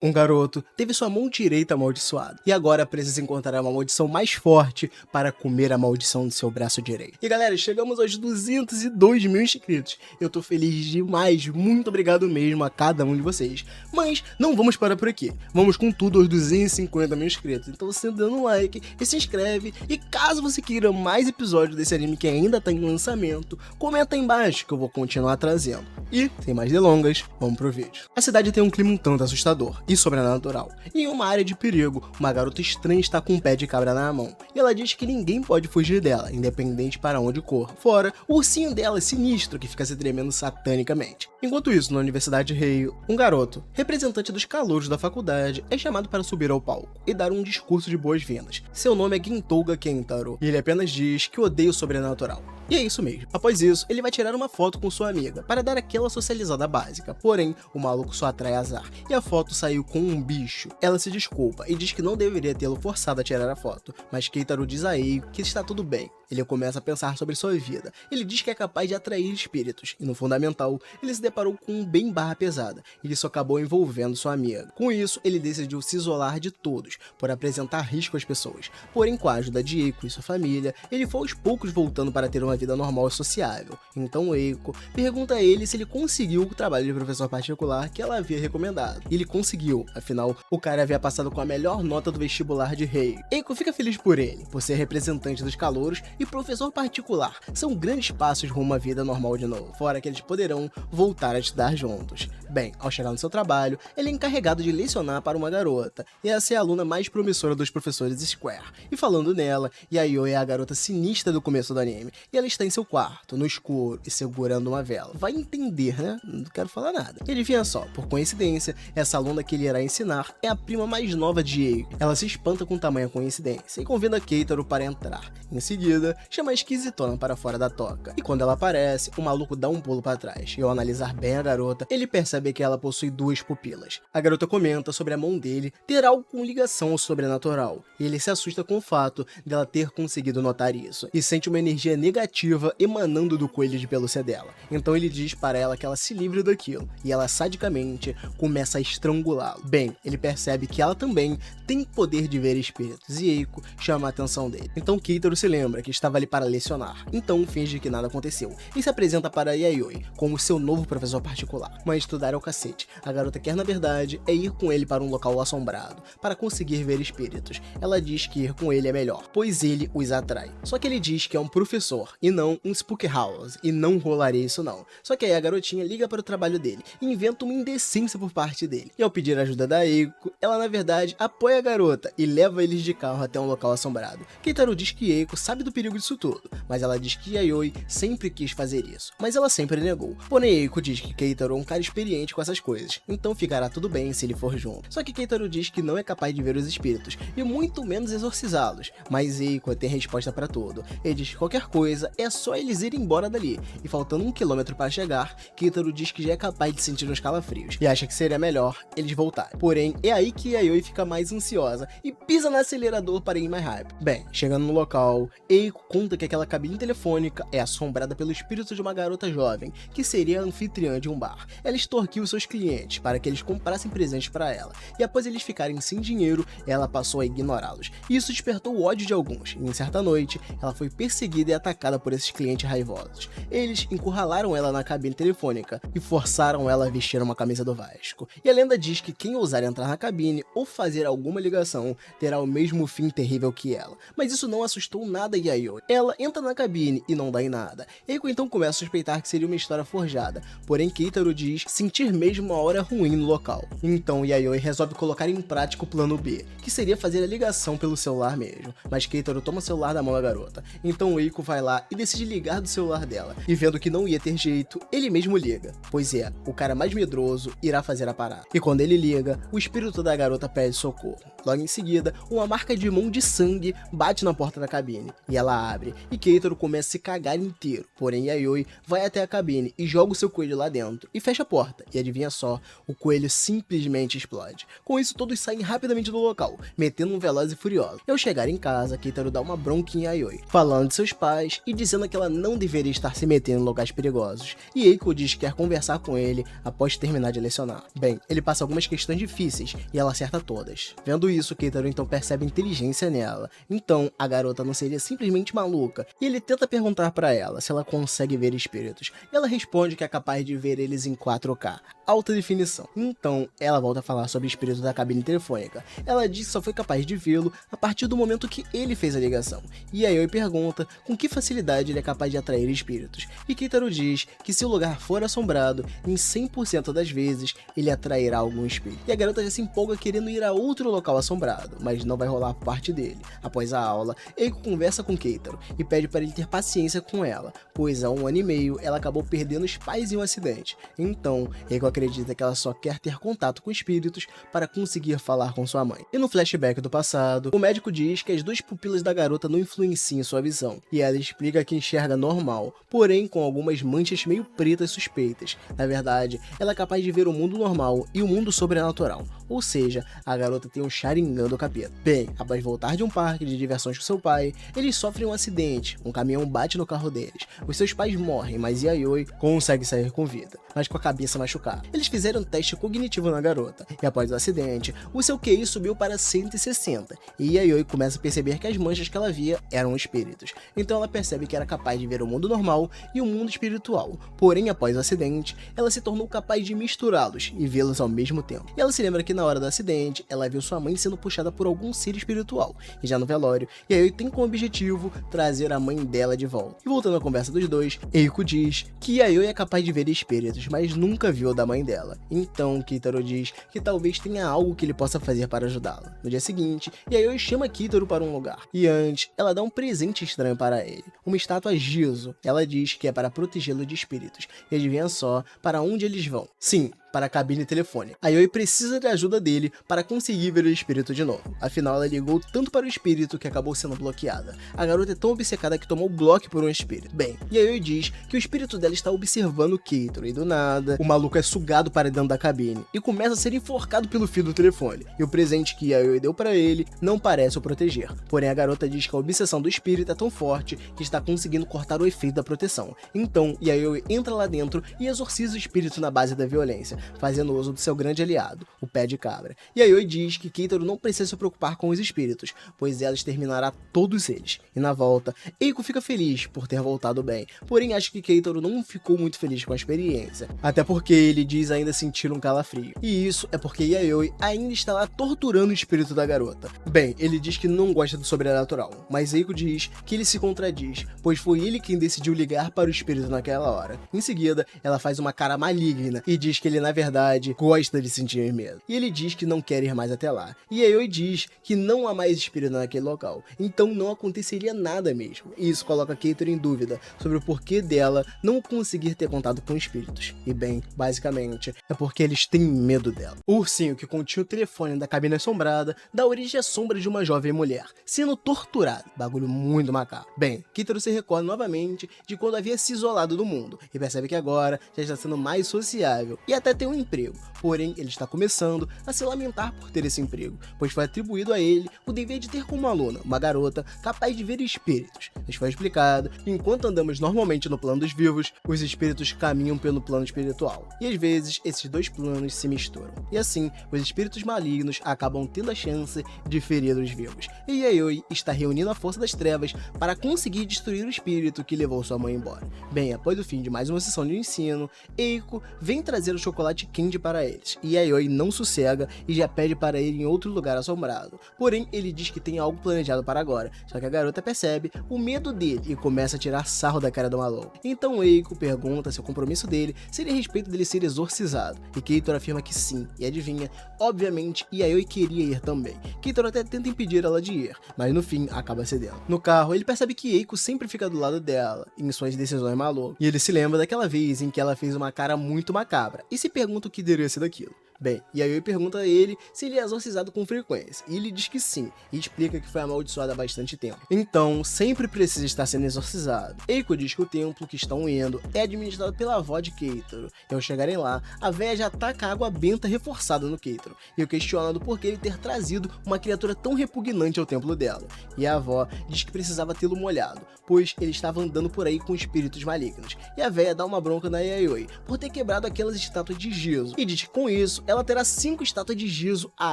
Um garoto teve sua mão direita amaldiçoada e agora precisa encontrar uma maldição mais forte para comer a maldição do seu braço direito. E galera, chegamos aos 202 mil inscritos. Eu tô feliz demais, muito obrigado mesmo a cada um de vocês. Mas não vamos parar por aqui, vamos com tudo aos 250 mil inscritos. Então você dando um like e se inscreve, e caso você queira mais episódios desse anime que ainda tá em lançamento, comenta aí embaixo que eu vou continuar trazendo. E, sem mais delongas, vamos pro vídeo. A cidade tem um clima um tanto assustador e sobrenatural. Em uma área de perigo, uma garota estranha está com um pé de cabra na mão, e ela diz que ninguém pode fugir dela, independente para onde corra. Fora, o ursinho dela é sinistro que fica se tremendo satanicamente. Enquanto isso, na Universidade Rei, um garoto, representante dos calouros da faculdade, é chamado para subir ao palco e dar um discurso de boas-vindas. Seu nome é Gintouga Kentaro, e ele apenas diz que odeia o sobrenatural. E é isso mesmo. Após isso, ele vai tirar uma foto com sua amiga, para dar aquela socializada básica, porém, o maluco só atrai azar, e a foto saiu com um bicho. Ela se desculpa e diz que não deveria tê-lo forçado a tirar a foto, mas Keitaro diz a Eiko que está tudo bem. Ele começa a pensar sobre sua vida. Ele diz que é capaz de atrair espíritos, e no fundamental, ele se deparou com um bem barra pesada, e isso acabou envolvendo sua amiga. Com isso, ele decidiu se isolar de todos, por apresentar risco às pessoas. Porém, com a ajuda de Eiko e sua família, ele foi aos poucos voltando para ter uma vida normal e sociável. Então Eiko pergunta a ele se ele conseguiu o trabalho de professor particular que ela havia recomendado. E ele conseguiu, afinal, o cara havia passado com a melhor nota do vestibular de Rei. Eiko fica feliz por ele, por ser representante dos calouros e professor particular. São grandes passos rumo à vida normal de novo, fora que eles poderão voltar a estudar juntos. Bem, ao chegar no seu trabalho, ele é encarregado de lecionar para uma garota, e essa é a aluna mais promissora dos professores Square. E falando nela, Yayoi é a garota sinistra do começo do anime, e ela está em seu quarto, no escuro, e segurando uma vela. Vai entender, né? Não quero falar nada. E adivinha só, por coincidência, essa aluna que ele irá ensinar é a prima mais nova de Eiko. Ela se espanta com tamanha coincidência e convida Keitaro para entrar. Em seguida, chama a esquisitona para fora da toca. E quando ela aparece, o maluco dá um pulo para trás. E ao analisar bem a garota, ele percebe que ela possui duas pupilas. A garota comenta sobre a mão dele ter algo com ligação ao sobrenatural. E ele se assusta com o fato dela ter conseguido notar isso. E sente uma energia negativa emanando do coelho de pelúcia dela. Então ele diz para ela que ela se livre daquilo. E ela sadicamente começa a estrangulá-lo. Bem, ele percebe que ela também tem poder de ver espíritos. E Eiko chama a atenção dele. Então Keitaro se lembra que estava ali para lecionar, então finge que nada aconteceu, e se apresenta para Yayoi como seu novo professor particular. Mas estudar é o cacete. A garota quer, na verdade, é ir com ele para um local assombrado, para conseguir ver espíritos. Ela diz que ir com ele é melhor, pois ele os atrai. Só que ele diz que é um professor, e não um spook house, e não rolaria isso não. Só que aí a garotinha liga para o trabalho dele, e inventa uma indecência por parte dele. E ao pedir a ajuda da Eiko, ela na verdade apoia a garota, e leva eles de carro até um local assombrado. Keitaro diz que Eiko sabe do perigo disso tudo, mas ela diz que Yayoi sempre quis fazer isso, mas ela sempre negou. Porém, Eiko diz que Keitaro é um cara experiente com essas coisas, então ficará tudo bem se ele for junto. Só que Keitaro diz que não é capaz de ver os espíritos, e muito menos exorcizá-los, mas Eiko tem resposta para tudo. Ele diz que qualquer coisa é só eles irem embora dali, e faltando 1 quilômetro para chegar, Keitaro diz que já é capaz de sentir uns calafrios, e acha que seria melhor eles voltarem. Porém, é aí que Yayoi fica mais ansiosa, e pisa no acelerador para ir mais rápido. Bem, chegando no local, Eiko conta que aquela cabine telefônica é assombrada pelo espírito de uma garota jovem, que seria a anfitriã de um bar. Ela extorquiu seus clientes para que eles comprassem presentes para ela, e após eles ficarem sem dinheiro, ela passou a ignorá-los. Isso despertou o ódio de alguns, e em certa noite, ela foi perseguida e atacada por esses clientes raivosos. Eles encurralaram ela na cabine telefônica e forçaram ela a vestir uma camisa do Vasco. E a lenda diz que quem ousar entrar na cabine ou fazer alguma ligação terá o mesmo fim terrível que ela. Mas isso não assustou nada Yayoi. Ela entra na cabine e não dá em nada. Eiko então começa a suspeitar que seria uma história forjada, porém Keitaro diz sentir mesmo uma hora ruim no local. Então Yayoi resolve colocar em prática o plano B, que seria fazer a ligação pelo celular mesmo, mas Keitaro toma o celular da mão da garota. Então Eiko vai lá e decide ligar do celular dela, e vendo que não ia ter jeito, ele mesmo liga, pois é, o cara mais medroso irá fazer a parada. E quando ele liga, o espírito da garota pede socorro. Logo em seguida, uma marca de mão de sangue bate na porta da cabine, e ela abre, e Keitaro começa a se cagar inteiro, porém Yayoi vai até a cabine e joga o seu coelho lá dentro, e fecha a porta, e adivinha só, o coelho simplesmente explode. Com isso todos saem rapidamente do local, metendo um veloz e furioso. E ao chegar em casa, Keitaro dá uma bronca em Yayoi, falando de seus pais e dizendo que ela não deveria estar se metendo em locais perigosos, e Eiko diz que quer conversar com ele após terminar de lecionar. Bem, ele passa algumas questões difíceis e ela acerta todas. Vendo isso, Keitaro então percebe inteligência nela. Então, a garota não seria simplesmente maluca, e ele tenta perguntar pra ela se ela consegue ver espíritos. E ela responde que é capaz de ver eles em 4K, alta definição. Então, ela volta a falar sobre o espírito da cabine telefônica. Ela diz que só foi capaz de vê-lo a partir do momento que ele fez a ligação. E a Yoi pergunta com que facilidade ele é capaz de atrair espíritos. E Keitaro diz que se o lugar for assombrado, em 100% das vezes, ele atrairá algum espírito. E a garota já se empolga querendo ir a outro local assombrado, mas não vai rolar por parte dele. Após a aula, Eiko conversa com Keitaro e pede para ele ter paciência com ela, pois há 1 ano e meio ela acabou perdendo os pais em um acidente. Então, Eiko acredita que ela só quer ter contato com espíritos para conseguir falar com sua mãe. E no flashback do passado, o médico diz que as 2 pupilas da garota não influenciam sua visão, e ela explica que enxerga normal, porém com algumas manchas meio pretas suspeitas. Na verdade, ela é capaz de ver o mundo normal e o mundo sobrenatural, ou seja, a garota tem um Sharingan do capeta. Bem, após voltar de um parque de diversões com seu pai, eles sofrem um acidente, um caminhão bate no carro deles, os seus pais morrem, mas Yayoi consegue sair com vida, mas com a cabeça machucada. Eles fizeram um teste cognitivo na garota, e após o acidente, o seu QI subiu para 160, e Yayoi começa a perceber que as manchas que ela via eram espíritos. Então ela percebe que era capaz de ver o mundo normal e o mundo espiritual, porém após o acidente, ela se tornou capaz de misturá-los e vê-los ao mesmo tempo. E ela se lembra que na hora do acidente, ela viu sua mãe sendo puxada por algum ser espiritual, e já no velório, Yayoi tem como objetivo trazer a mãe dela de volta. E voltando à conversa dos dois, Eiko diz que Yayoi é capaz de ver espíritos, mas nunca viu o da mãe dela. Então Keitaro diz que talvez tenha algo que ele possa fazer para ajudá-la. No dia seguinte, Yayoi chama Keitaro para um lugar, e antes, ela dá um presente estranho para ele, uma estátua Jizo. Ela diz que é para protegê-lo de espíritos, e adivinha só para onde eles vão. Sim, para a cabine telefônica. A Yoi precisa da ajuda dele para conseguir ver o espírito de novo. Afinal, ela ligou tanto para o espírito que acabou sendo bloqueada. A garota é tão obcecada que tomou bloco por um espírito. Bem, e a Yoi diz que o espírito dela está observando Keitaro e do nada, o maluco é sugado para dentro da cabine e começa a ser enforcado pelo fio do telefone. E o presente que a Yoi deu para ele não parece o proteger. Porém, a garota diz que a obsessão do espírito é tão forte que está conseguindo cortar o efeito da proteção. Então, Yayoi entra lá dentro e exorciza o espírito na base da violência, fazendo uso do seu grande aliado, o pé de cabra. E Yayoi diz que Keitaro não precisa se preocupar com os espíritos, pois ela exterminará todos eles. E na volta, Eiko fica feliz por ter voltado bem, porém acha que Keitaro não ficou muito feliz com a experiência, até porque ele diz ainda sentir um calafrio. E isso é porque Yayoi ainda está lá torturando o espírito da garota. Bem, ele diz que não gosta do sobrenatural, mas Eiko diz que ele se contradiz, pois foi ele quem decidiu ligar para o espírito naquela hora. Em seguida, ela faz uma cara maligna e diz que ele na verdade gosta de sentir medo. E ele diz que não quer ir mais até lá. E Yayoi diz que não há mais espírito naquele local, então não aconteceria nada mesmo. E isso coloca Keitaro em dúvida sobre o porquê dela não conseguir ter contato com espíritos. E bem, basicamente, é porque eles têm medo dela. O ursinho que continha o telefone da cabine assombrada dá origem à sombra de uma jovem mulher sendo torturada. Bagulho muito macabro. Bem, Keitaro se recorda novamente de quando havia se isolado do mundo e percebe que agora já está sendo mais sociável e até tem um emprego. Porém, ele está começando a se lamentar por ter esse emprego, pois foi atribuído a ele o dever de ter como aluna uma garota capaz de ver espíritos. Nos foi explicado que enquanto andamos normalmente no plano dos vivos, os espíritos caminham pelo plano espiritual. E às vezes, esses dois planos se misturam. E assim, os espíritos malignos acabam tendo a chance de ferir os vivos. E Yayoi está reunindo a força das trevas para conseguir destruir o espírito que levou sua mãe embora. Bem, após o fim de mais uma sessão de ensino, Eiko vem trazer o chocolate Candy para eles, e Yayoi não sossega e já pede para ir em outro lugar assombrado. Porém, ele diz que tem algo planejado para agora, só que a garota percebe o medo dele e começa a tirar sarro da cara do maluco. Então Eiko pergunta se o compromisso dele seria a respeito dele ser exorcizado, e Keitaro afirma que sim, e adivinha, obviamente Yayoi queria ir também. Keitaro até tenta impedir ela de ir, mas no fim acaba cedendo. No carro, ele percebe que Eiko sempre fica do lado dela, em suas decisões malucas, e ele se lembra daquela vez em que ela fez uma cara muito macabra, e se pergunta o que deveria ser daquilo. Bem, Yayoi pergunta a ele se ele é exorcizado com frequência, e ele diz que sim, e explica que foi amaldiçoado há bastante tempo. Então, sempre precisa estar sendo exorcizado. Eiko diz que o templo que estão indo é administrado pela avó de Keitaro, e ao chegarem lá, a véia já ataca água benta reforçada no Keitaro, e o questiona do porquê ele ter trazido uma criatura tão repugnante ao templo dela. E a avó diz que precisava tê-lo molhado, pois ele estava andando por aí com espíritos malignos, e a véia dá uma bronca na Yayoi por ter quebrado aquelas estátuas de Jizo, e diz que com isso, ela terá 5 estátuas de Giso a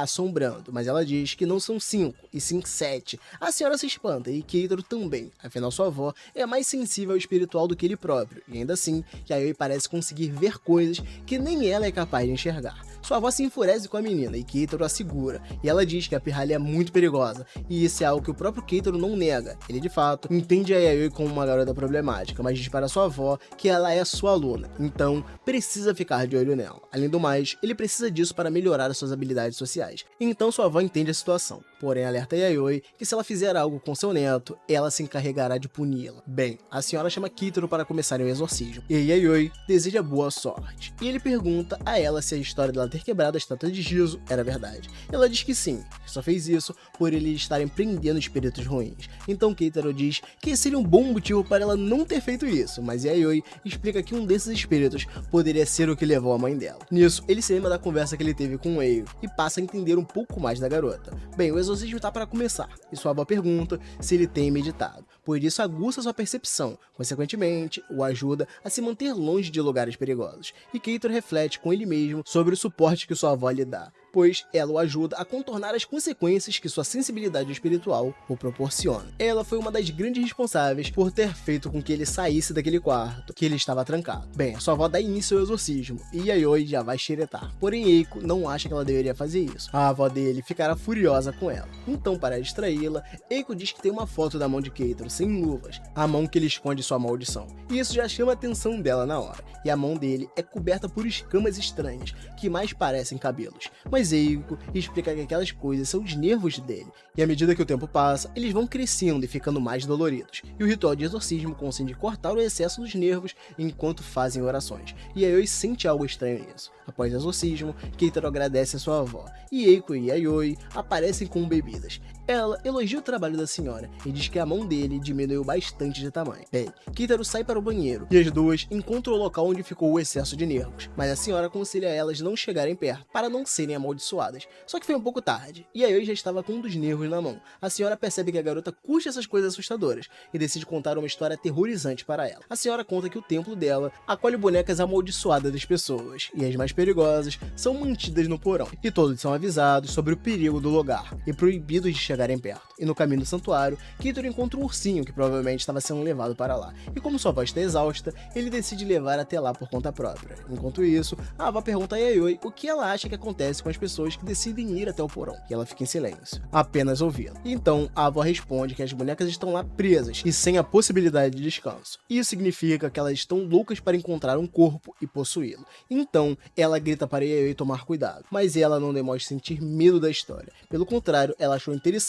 assombrando, mas ela diz que não são 5, e sim 7. A senhora se espanta e Keitaro também, afinal sua avó é mais sensível ao espiritual do que ele próprio, e ainda assim, Yayoi parece conseguir ver coisas que nem ela é capaz de enxergar. Sua avó se enfurece com a menina e Keitaro a segura, e ela diz que a pirralha é muito perigosa, e isso é algo que o próprio Keitaro não nega. Ele de fato entende a Yayoi como uma garota problemática, mas diz para sua avó que ela é sua aluna, então precisa ficar de olho nela. Além do mais, ele precisa disso para melhorar as suas habilidades sociais. Então sua avó entende a situação, porém alerta a Yayoi que se ela fizer algo com seu neto, ela se encarregará de puni-la. Bem, a senhora chama Keitaro para começar o exorcismo, e Yayoi deseja boa sorte, e ele pergunta a ela se a história dela ter quebrado a estátua de Giso era verdade. Ela diz que sim, que só fez isso por eles estarem prendendo espíritos ruins. Então Keitaro diz que seria um bom motivo para ela não ter feito isso, mas Yayoi explica que um desses espíritos poderia ser o que levou a mãe dela. Nisso, ele se lembra da conversa que ele teve com Eiko e passa a entender um pouco mais da garota. Bem, o exorcismo está para começar, e sua avó pergunta se ele tem meditado, pois isso aguça sua percepção, consequentemente, o ajuda a se manter longe de lugares perigosos. E Keitaro reflete com ele mesmo sobre o suporte que sua avó lhe dá, pois ela o ajuda a contornar as consequências que sua sensibilidade espiritual o proporciona. Ela foi uma das grandes responsáveis por ter feito com que ele saísse daquele quarto, que ele estava trancado. Bem, a sua avó dá início ao exorcismo, e Yayoi já vai xeretar, porém Eiko não acha que ela deveria fazer isso. A avó dele ficará furiosa com ela. Então, para distraí-la, Eiko diz que tem uma foto da mão de Keitaro sem luvas, a mão que ele esconde sua maldição. E isso já chama a atenção dela na hora, e a mão dele é coberta por escamas estranhas, que mais parecem cabelos. Mas Eiko explica que aquelas coisas são os nervos dele, e à medida que o tempo passa, eles vão crescendo e ficando mais doloridos, e o ritual de exorcismo consiste em cortar o excesso dos nervos enquanto fazem orações, e Yayoi sente algo estranho nisso. Após o exorcismo, Keitaro agradece a sua avó, e Eiko e Yayoi aparecem com bebidas. Ela elogia o trabalho da senhora e diz que a mão dele diminuiu bastante de tamanho. Bem, Keitaro sai para o banheiro e as duas encontram o local onde ficou o excesso de nervos, mas a senhora aconselha elas não chegarem perto para não serem amaldiçoadas. Só que foi um pouco tarde, e Yayoi já estava com um dos nervos na mão. A senhora percebe que a garota curte essas coisas assustadoras e decide contar uma história aterrorizante para ela. A senhora conta que o templo dela acolhe bonecas amaldiçoadas das pessoas, e as mais perigosas são mantidas no porão, e todos são avisados sobre o perigo do lugar e proibidos de chegarem perto. E no caminho do santuário, Keitaro encontra um ursinho que provavelmente estava sendo levado para lá, e como sua avó está exausta, ele decide levar até lá por conta própria. Enquanto isso, a avó pergunta a Yayoi o que ela acha que acontece com as pessoas que decidem ir até o porão, e ela fica em silêncio, apenas ouvindo. Então, a avó responde que as bonecas estão lá presas e sem a possibilidade de descanso. Isso significa que elas estão loucas para encontrar um corpo e possuí-lo. Então, ela grita para Yayoi tomar cuidado, mas ela não demonstra sentir medo da história. Pelo contrário, ela achou interessante.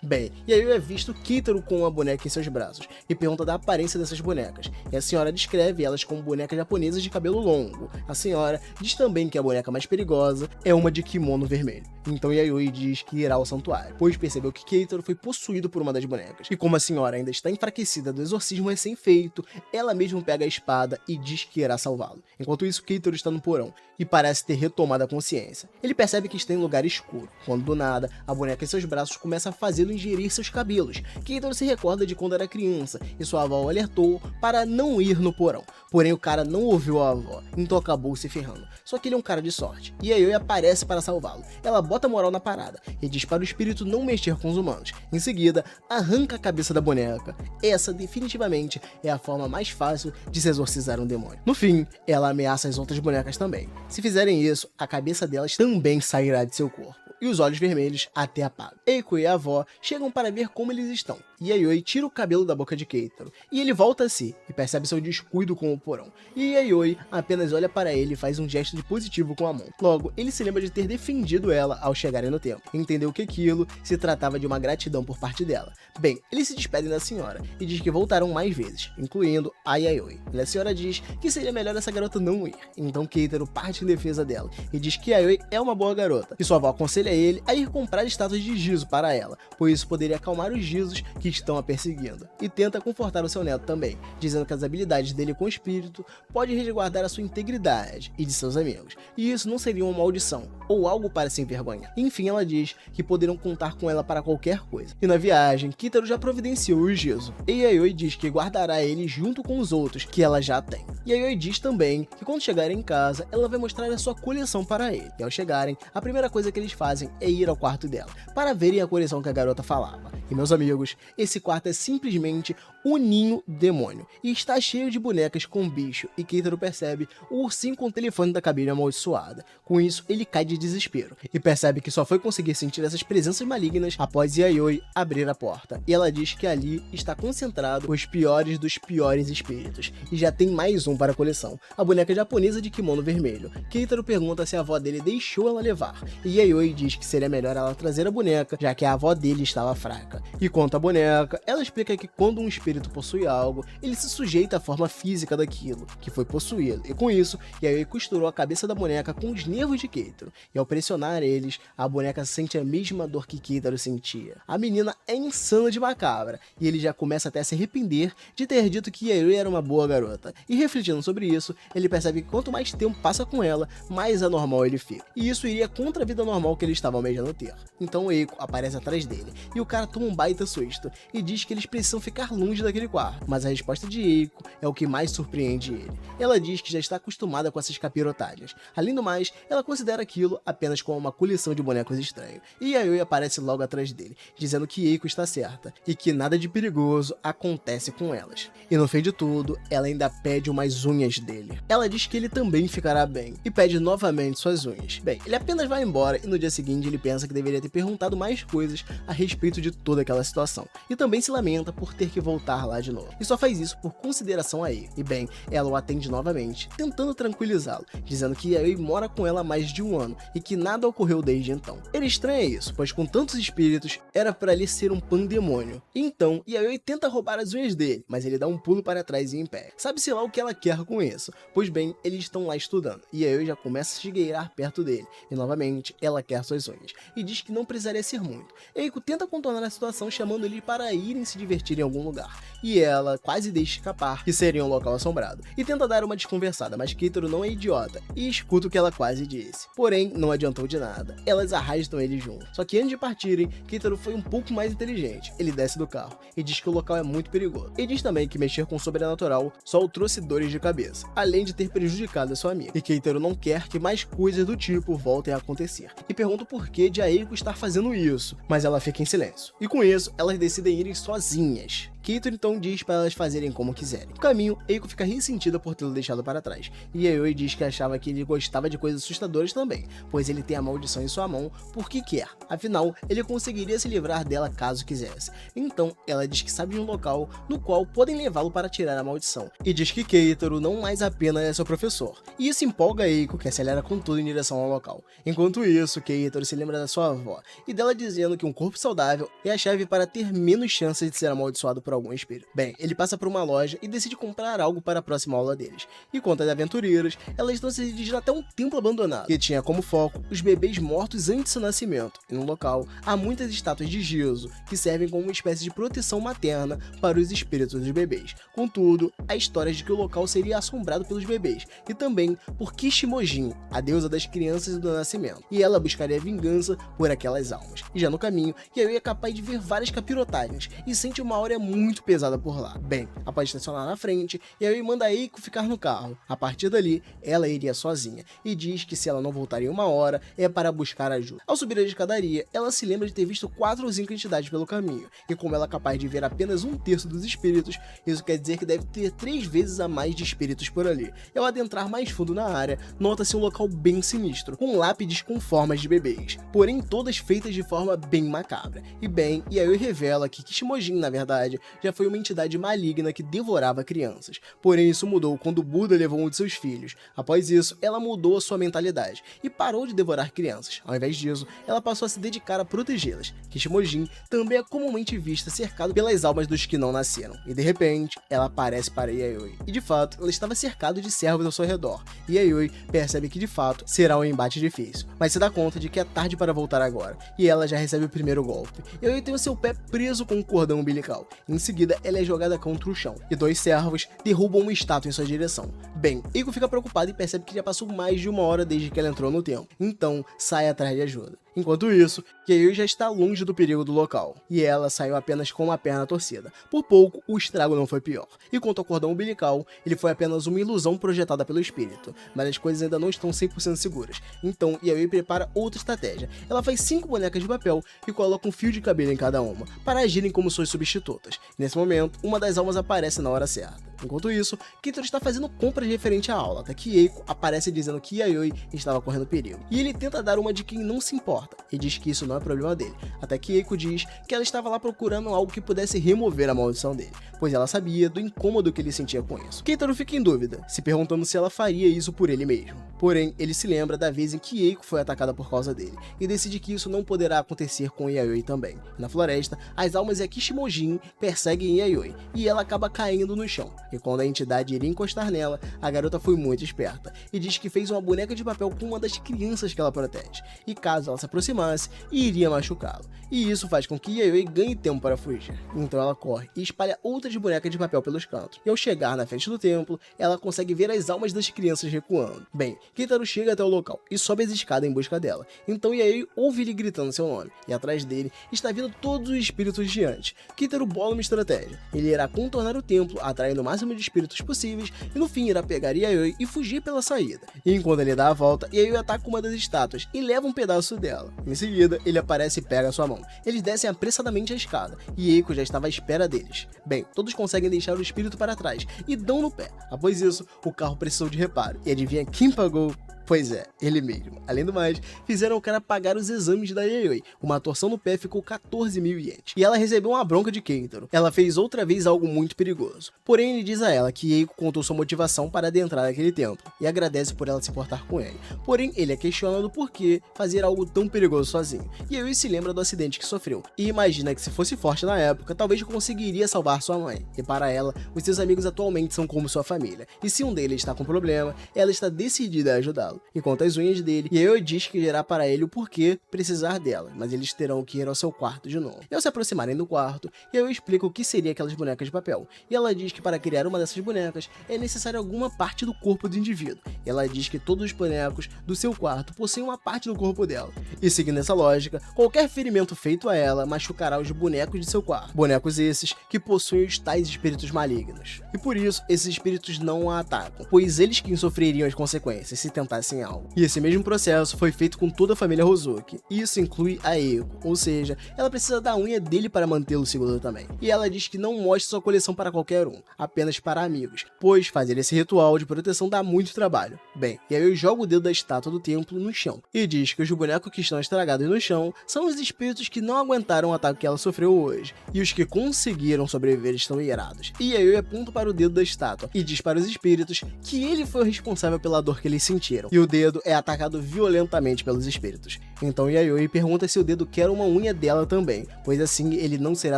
Bem, Yayoi é visto Keitaro com uma boneca em seus braços e pergunta da aparência dessas bonecas, e a senhora descreve elas como bonecas japonesas de cabelo longo. A senhora diz também que a boneca mais perigosa é uma de kimono vermelho. Então Yayoi diz que irá ao santuário, pois percebeu que Keitaro foi possuído por uma das bonecas. E como a senhora ainda está enfraquecida do exorcismo recém-feito, ela mesma pega a espada e diz que irá salvá-lo. Enquanto isso, Keitaro está no porão e parece ter retomado a consciência. Ele percebe que está em um lugar escuro, quando do nada, a boneca em seus braços começa a fazê-lo ingerir seus cabelos. Keitaro se recorda de quando era criança e sua avó o alertou para não ir no porão. Porém, o cara não ouviu a avó, então acabou se ferrando. Só que ele é um cara de sorte, e Yayoi aparece para salvá-lo. Ela bota moral na parada e diz para o espírito não mexer com os humanos. Em seguida, arranca a cabeça da boneca. Essa definitivamente é a forma mais fácil de se exorcizar um demônio. No fim, ela ameaça as outras bonecas também. Se fizerem isso, a cabeça delas também sairá de seu corpo, e os olhos vermelhos até apagam. Eiko e a avó chegam para ver como eles estão, e Yayoi tira o cabelo da boca de Keitaro, e ele volta a si, e percebe seu descuido com o porão. E Yayoi apenas olha para ele e faz um gesto de positivo com a mão. Logo, ele se lembra de ter defendido ela ao chegarem no templo, e entendeu que aquilo se tratava de uma gratidão por parte dela. Bem, eles se despedem da senhora, e diz que voltarão mais vezes, incluindo a Yayoi. E a senhora diz que seria melhor essa garota não ir, então Keitaro parte em defesa dela, e diz que Yayoi é uma boa garota, e sua avó aconselha ele a ir comprar estátuas de Giso para ela, pois isso poderia acalmar os Gisos que estão a perseguindo, e tenta confortar o seu neto também, dizendo que as habilidades dele com o espírito podem resguardar a sua integridade e de seus amigos, e isso não seria uma maldição, ou algo para se envergonhar. Enfim, ela diz que poderão contar com ela para qualquer coisa. E na viagem, Kitaro já providenciou o Jizo, e Yayoi diz que guardará ele junto com os outros que ela já tem. Yayoi diz também que quando chegarem em casa, ela vai mostrar a sua coleção para ele, e ao chegarem, a primeira coisa que eles fazem é ir ao quarto dela, para verem a coleção que a garota falava. E meus amigos, esse quarto é simplesmente o ninho demônio, e está cheio de bonecas com bicho, e Kitaro percebe o ursinho com o telefone da cabine amaldiçoada. Com isso, ele cai de desespero, e percebe que só foi conseguir sentir essas presenças malignas após Yayoi abrir a porta, e ela diz que ali está concentrado os piores dos piores espíritos, e já tem mais um para a coleção, a boneca japonesa de kimono vermelho. Kitaro pergunta se a avó dele deixou ela levar, e Yayoi diz que seria melhor ela trazer a boneca, já que a avó dele estava fraca. E quanto à boneca, ela explica que quando um espírito possui algo, ele se sujeita à forma física daquilo que foi possuído, e com isso, Yayoi costurou a cabeça da boneca com os nervos de Kitaro, e ao pressionar eles, a boneca sente a mesma dor que Kitaro sentia. A menina é insana de macabra, e ele já começa até a se arrepender de ter dito que Yayoi era uma boa garota, e refletindo sobre isso, ele percebe que quanto mais tempo passa com ela, mais anormal ele fica, e isso iria contra a vida normal que ele estava almejando ter. Então Eiko aparece atrás dele, e o cara toma um baita susto, e diz que eles precisam ficar longe daquele quarto, mas a resposta de Eiko é o que mais surpreende ele. Ela diz que já está acostumada com essas capirotagens. Além do mais, ela considera aquilo apenas como uma coleção de bonecos estranhos, e Yayoi aparece logo atrás dele, dizendo que Eiko está certa, e que nada de perigoso acontece com elas. E no fim de tudo, ela ainda pede umas unhas dele. Ela diz que ele também ficará bem, e pede novamente suas unhas. Bem, ele apenas vai embora, e no dia seguinte ele pensa que deveria ter perguntado mais coisas a respeito de toda aquela situação, e também se lamenta por ter que voltar lá de novo, e só faz isso por consideração a ele. E bem, ela o atende novamente, tentando tranquilizá-lo, dizendo que Yayoi mora com ela há mais de um ano, e que nada ocorreu desde então. Ele estranha isso, pois com tantos espíritos, era para ali ser um pandemônio. Então, Yayoi tenta roubar as unhas dele, mas ele dá um pulo para trás e impede. Sabe-se lá o que ela quer com isso, pois bem, eles estão lá estudando, e Yayoi já começa a se esgueirar perto dele, e novamente, ela quer suas unhas, e diz que não precisaria ser muito. Eiko tenta contornar a situação chamando ele para irem se divertir em algum lugar, e ela quase deixa escapar que seria um local assombrado, e tenta dar uma desconversada, mas Kitaro não é idiota, e escuta o que ela quase disse. Porém, não adiantou de nada, elas arrastam ele junto. Só que antes de partirem, Kitaro foi um pouco mais inteligente. Ele desce do carro, e diz que o local é muito perigoso, e diz também que mexer com o sobrenatural só o trouxe dores de cabeça, além de ter prejudicado a sua amiga, e Kitaro não quer que mais coisas do tipo voltem a acontecer, e pergunta o porquê de Eiko estar fazendo isso, mas ela fica em silêncio, e com isso, elas decidem irem sozinhas. Kitaro então diz para elas fazerem como quiserem. No caminho, Eiko fica ressentida por tê-lo deixado para trás, e Yayoi diz que achava que ele gostava de coisas assustadoras também, pois ele tem a maldição em sua mão porque quer, afinal, ele conseguiria se livrar dela caso quisesse. Então, ela diz que sabe de um local no qual podem levá-lo para tirar a maldição, e diz que Kitaro não mais apenas é seu professor, e isso empolga Eiko, que acelera com tudo em direção ao local. Enquanto isso, Kitaro se lembra da sua avó, e dela dizendo que um corpo saudável é a chave para ter menos chances de ser amaldiçoado por algum espírito. Bem, ele passa por uma loja e decide comprar algo para a próxima aula deles. E quanto às aventureiras, elas estão se dirigindo até um templo abandonado, que tinha como foco os bebês mortos antes do seu nascimento. E no local, há muitas estátuas de Jizo, que servem como uma espécie de proteção materna para os espíritos dos bebês. Contudo, há histórias de que o local seria assombrado pelos bebês, e também por Kishimojin, a deusa das crianças e do nascimento, e ela buscaria vingança por aquelas almas. E já no caminho, Yayoi é capaz de ver várias capirotagens, e sente uma aura muito pesada por lá. Bem, após estacionar na frente, Yayoi manda Eiko ficar no carro. A partir dali, ela iria sozinha, e diz que se ela não voltar em uma hora, é para buscar ajuda. Ao subir a escadaria, ela se lembra de ter visto 4 ou 5 entidades pelo caminho, e como ela é capaz de ver apenas 1/3 dos espíritos, isso quer dizer que deve ter 3 vezes a mais de espíritos por ali. E ao adentrar mais fundo na área, nota-se um local bem sinistro, com lápides com formas de bebês, porém todas feitas de forma bem macabra. E bem, Yayoi revela que Kishimojin, na verdade, já foi uma entidade maligna que devorava crianças. Porém, isso mudou quando Buda levou um de seus filhos. Após isso, ela mudou a sua mentalidade e parou de devorar crianças. Ao invés disso, ela passou a se dedicar a protegê-las. Kishimoji também é comumente vista cercado pelas almas dos que não nasceram. E de repente, ela aparece para Yayoi. E de fato, ela estava cercada de servos ao seu redor. E Yayoi percebe que de fato será um embate difícil, mas se dá conta de que é tarde para voltar agora. E ela já recebe o primeiro golpe. Yayoi tem o seu pé preso com um cordão umbilical. Em seguida, ela é jogada contra o chão. E dois servos derrubam uma estátua em sua direção. Bem, Eiko fica preocupado e percebe que já passou mais de 1 hora desde que ela entrou no templo. Então, sai atrás de ajuda. Enquanto isso, Yayoi já está longe do perigo do local, e ela saiu apenas com uma perna torcida. Por pouco, o estrago não foi pior. E quanto ao cordão umbilical, ele foi apenas uma ilusão projetada pelo espírito, mas as coisas ainda não estão 100% seguras. Então, Yayoi prepara outra estratégia. Ela faz 5 bonecas de papel e coloca um fio de cabelo em cada uma, para agirem como suas substitutas. Nesse momento, uma das almas aparece na hora certa. Enquanto isso, Keitaro está fazendo compras referente à aula, até que Eiko aparece dizendo que Yayoi estava correndo perigo. E ele tenta dar uma de quem não se importa, e diz que isso não é problema dele, até que Eiko diz que ela estava lá procurando algo que pudesse remover a maldição dele, pois ela sabia do incômodo que ele sentia com isso. Keitaro fica em dúvida, se perguntando se ela faria isso por ele mesmo. Porém, ele se lembra da vez em que Eiko foi atacada por causa dele, e decide que isso não poderá acontecer com Yayoi também. Na floresta, as almas e a Kishimoji perseguem Yayoi, e ela acaba caindo no chão. E quando a entidade iria encostar nela, a garota foi muito esperta, e diz que fez uma boneca de papel com uma das crianças que ela protege, e caso ela se aproximasse, iria machucá-lo. E isso faz com que Yayoi ganhe tempo para fugir. Então ela corre e espalha outras bonecas de papel pelos cantos, e ao chegar na frente do templo, ela consegue ver as almas das crianças recuando. Bem, Keitaro chega até o local e sobe as escadas em busca dela. Então Yayoi ouve ele gritando seu nome, e atrás dele está vindo todos os espíritos gigantes. Keitaro bola uma estratégia. Ele irá contornar o templo, atraindo o máximo de espíritos possíveis, e no fim irá pegar Yayoi e fugir pela saída. E enquanto ele dá a volta, Yayoi ataca uma das estátuas e leva um pedaço dela. Em seguida, ele aparece e pega sua mão. Eles descem apressadamente a escada, e Eiko já estava à espera deles. Bem, todos conseguem deixar o espírito para trás e dão no pé. Após isso, o carro precisou de reparo, e adivinha quem pagou? Pois é, ele mesmo. Além do mais, fizeram o cara pagar os exames da Yayoi. Uma torção no pé ficou 14.000 ienes. E ela recebeu uma bronca de Keitaro. Ela fez outra vez algo muito perigoso. Porém, ele diz a ela que Eiko contou sua motivação para adentrar aquele templo, e agradece por ela se portar com ele. Porém, ele é questionado por que fazer algo tão perigoso sozinho. E Yayoi se lembra do acidente que sofreu, e imagina que se fosse forte na época, talvez conseguiria salvar sua mãe. E para ela, os seus amigos atualmente são como sua família. E se um deles está com problema, ela está decidida a ajudá-lo. E quanto às unhas dele, Yayoi diz que dirá para ele o porquê precisar dela, mas eles terão que ir ao seu quarto de novo. E ao se aproximarem do quarto, Yayoi explica o que seria aquelas bonecas de papel, e ela diz que para criar uma dessas bonecas é necessário alguma parte do corpo do indivíduo. E ela diz que todos os bonecos do seu quarto possuem uma parte do corpo dela. E seguindo essa lógica, qualquer ferimento feito a ela machucará os bonecos de seu quarto. Bonecos esses que possuem os tais espíritos malignos. E por isso, esses espíritos não a atacam, pois eles quem sofreriam as consequências se tentassem algo. E esse mesmo processo foi feito com toda a família Hozuki. Isso inclui a Eiko, ou seja, ela precisa da unha dele para mantê-lo seguro também. E ela diz que não mostra sua coleção para qualquer um, apenas para amigos, pois fazer esse ritual de proteção dá muito trabalho. Bem, e aí eu jogo o dedo da estátua do templo no chão, e diz que os bonecos que estão estragados no chão são os espíritos que não aguentaram o ataque que ela sofreu hoje, e os que conseguiram sobreviver estão irados. E aí eu aponto para o dedo da estátua, e diz para os espíritos que ele foi o responsável pela dor que eles sentiram, e o dedo é atacado violentamente pelos espíritos. Então Yayoi pergunta se o dedo quer uma unha dela também, pois assim ele não será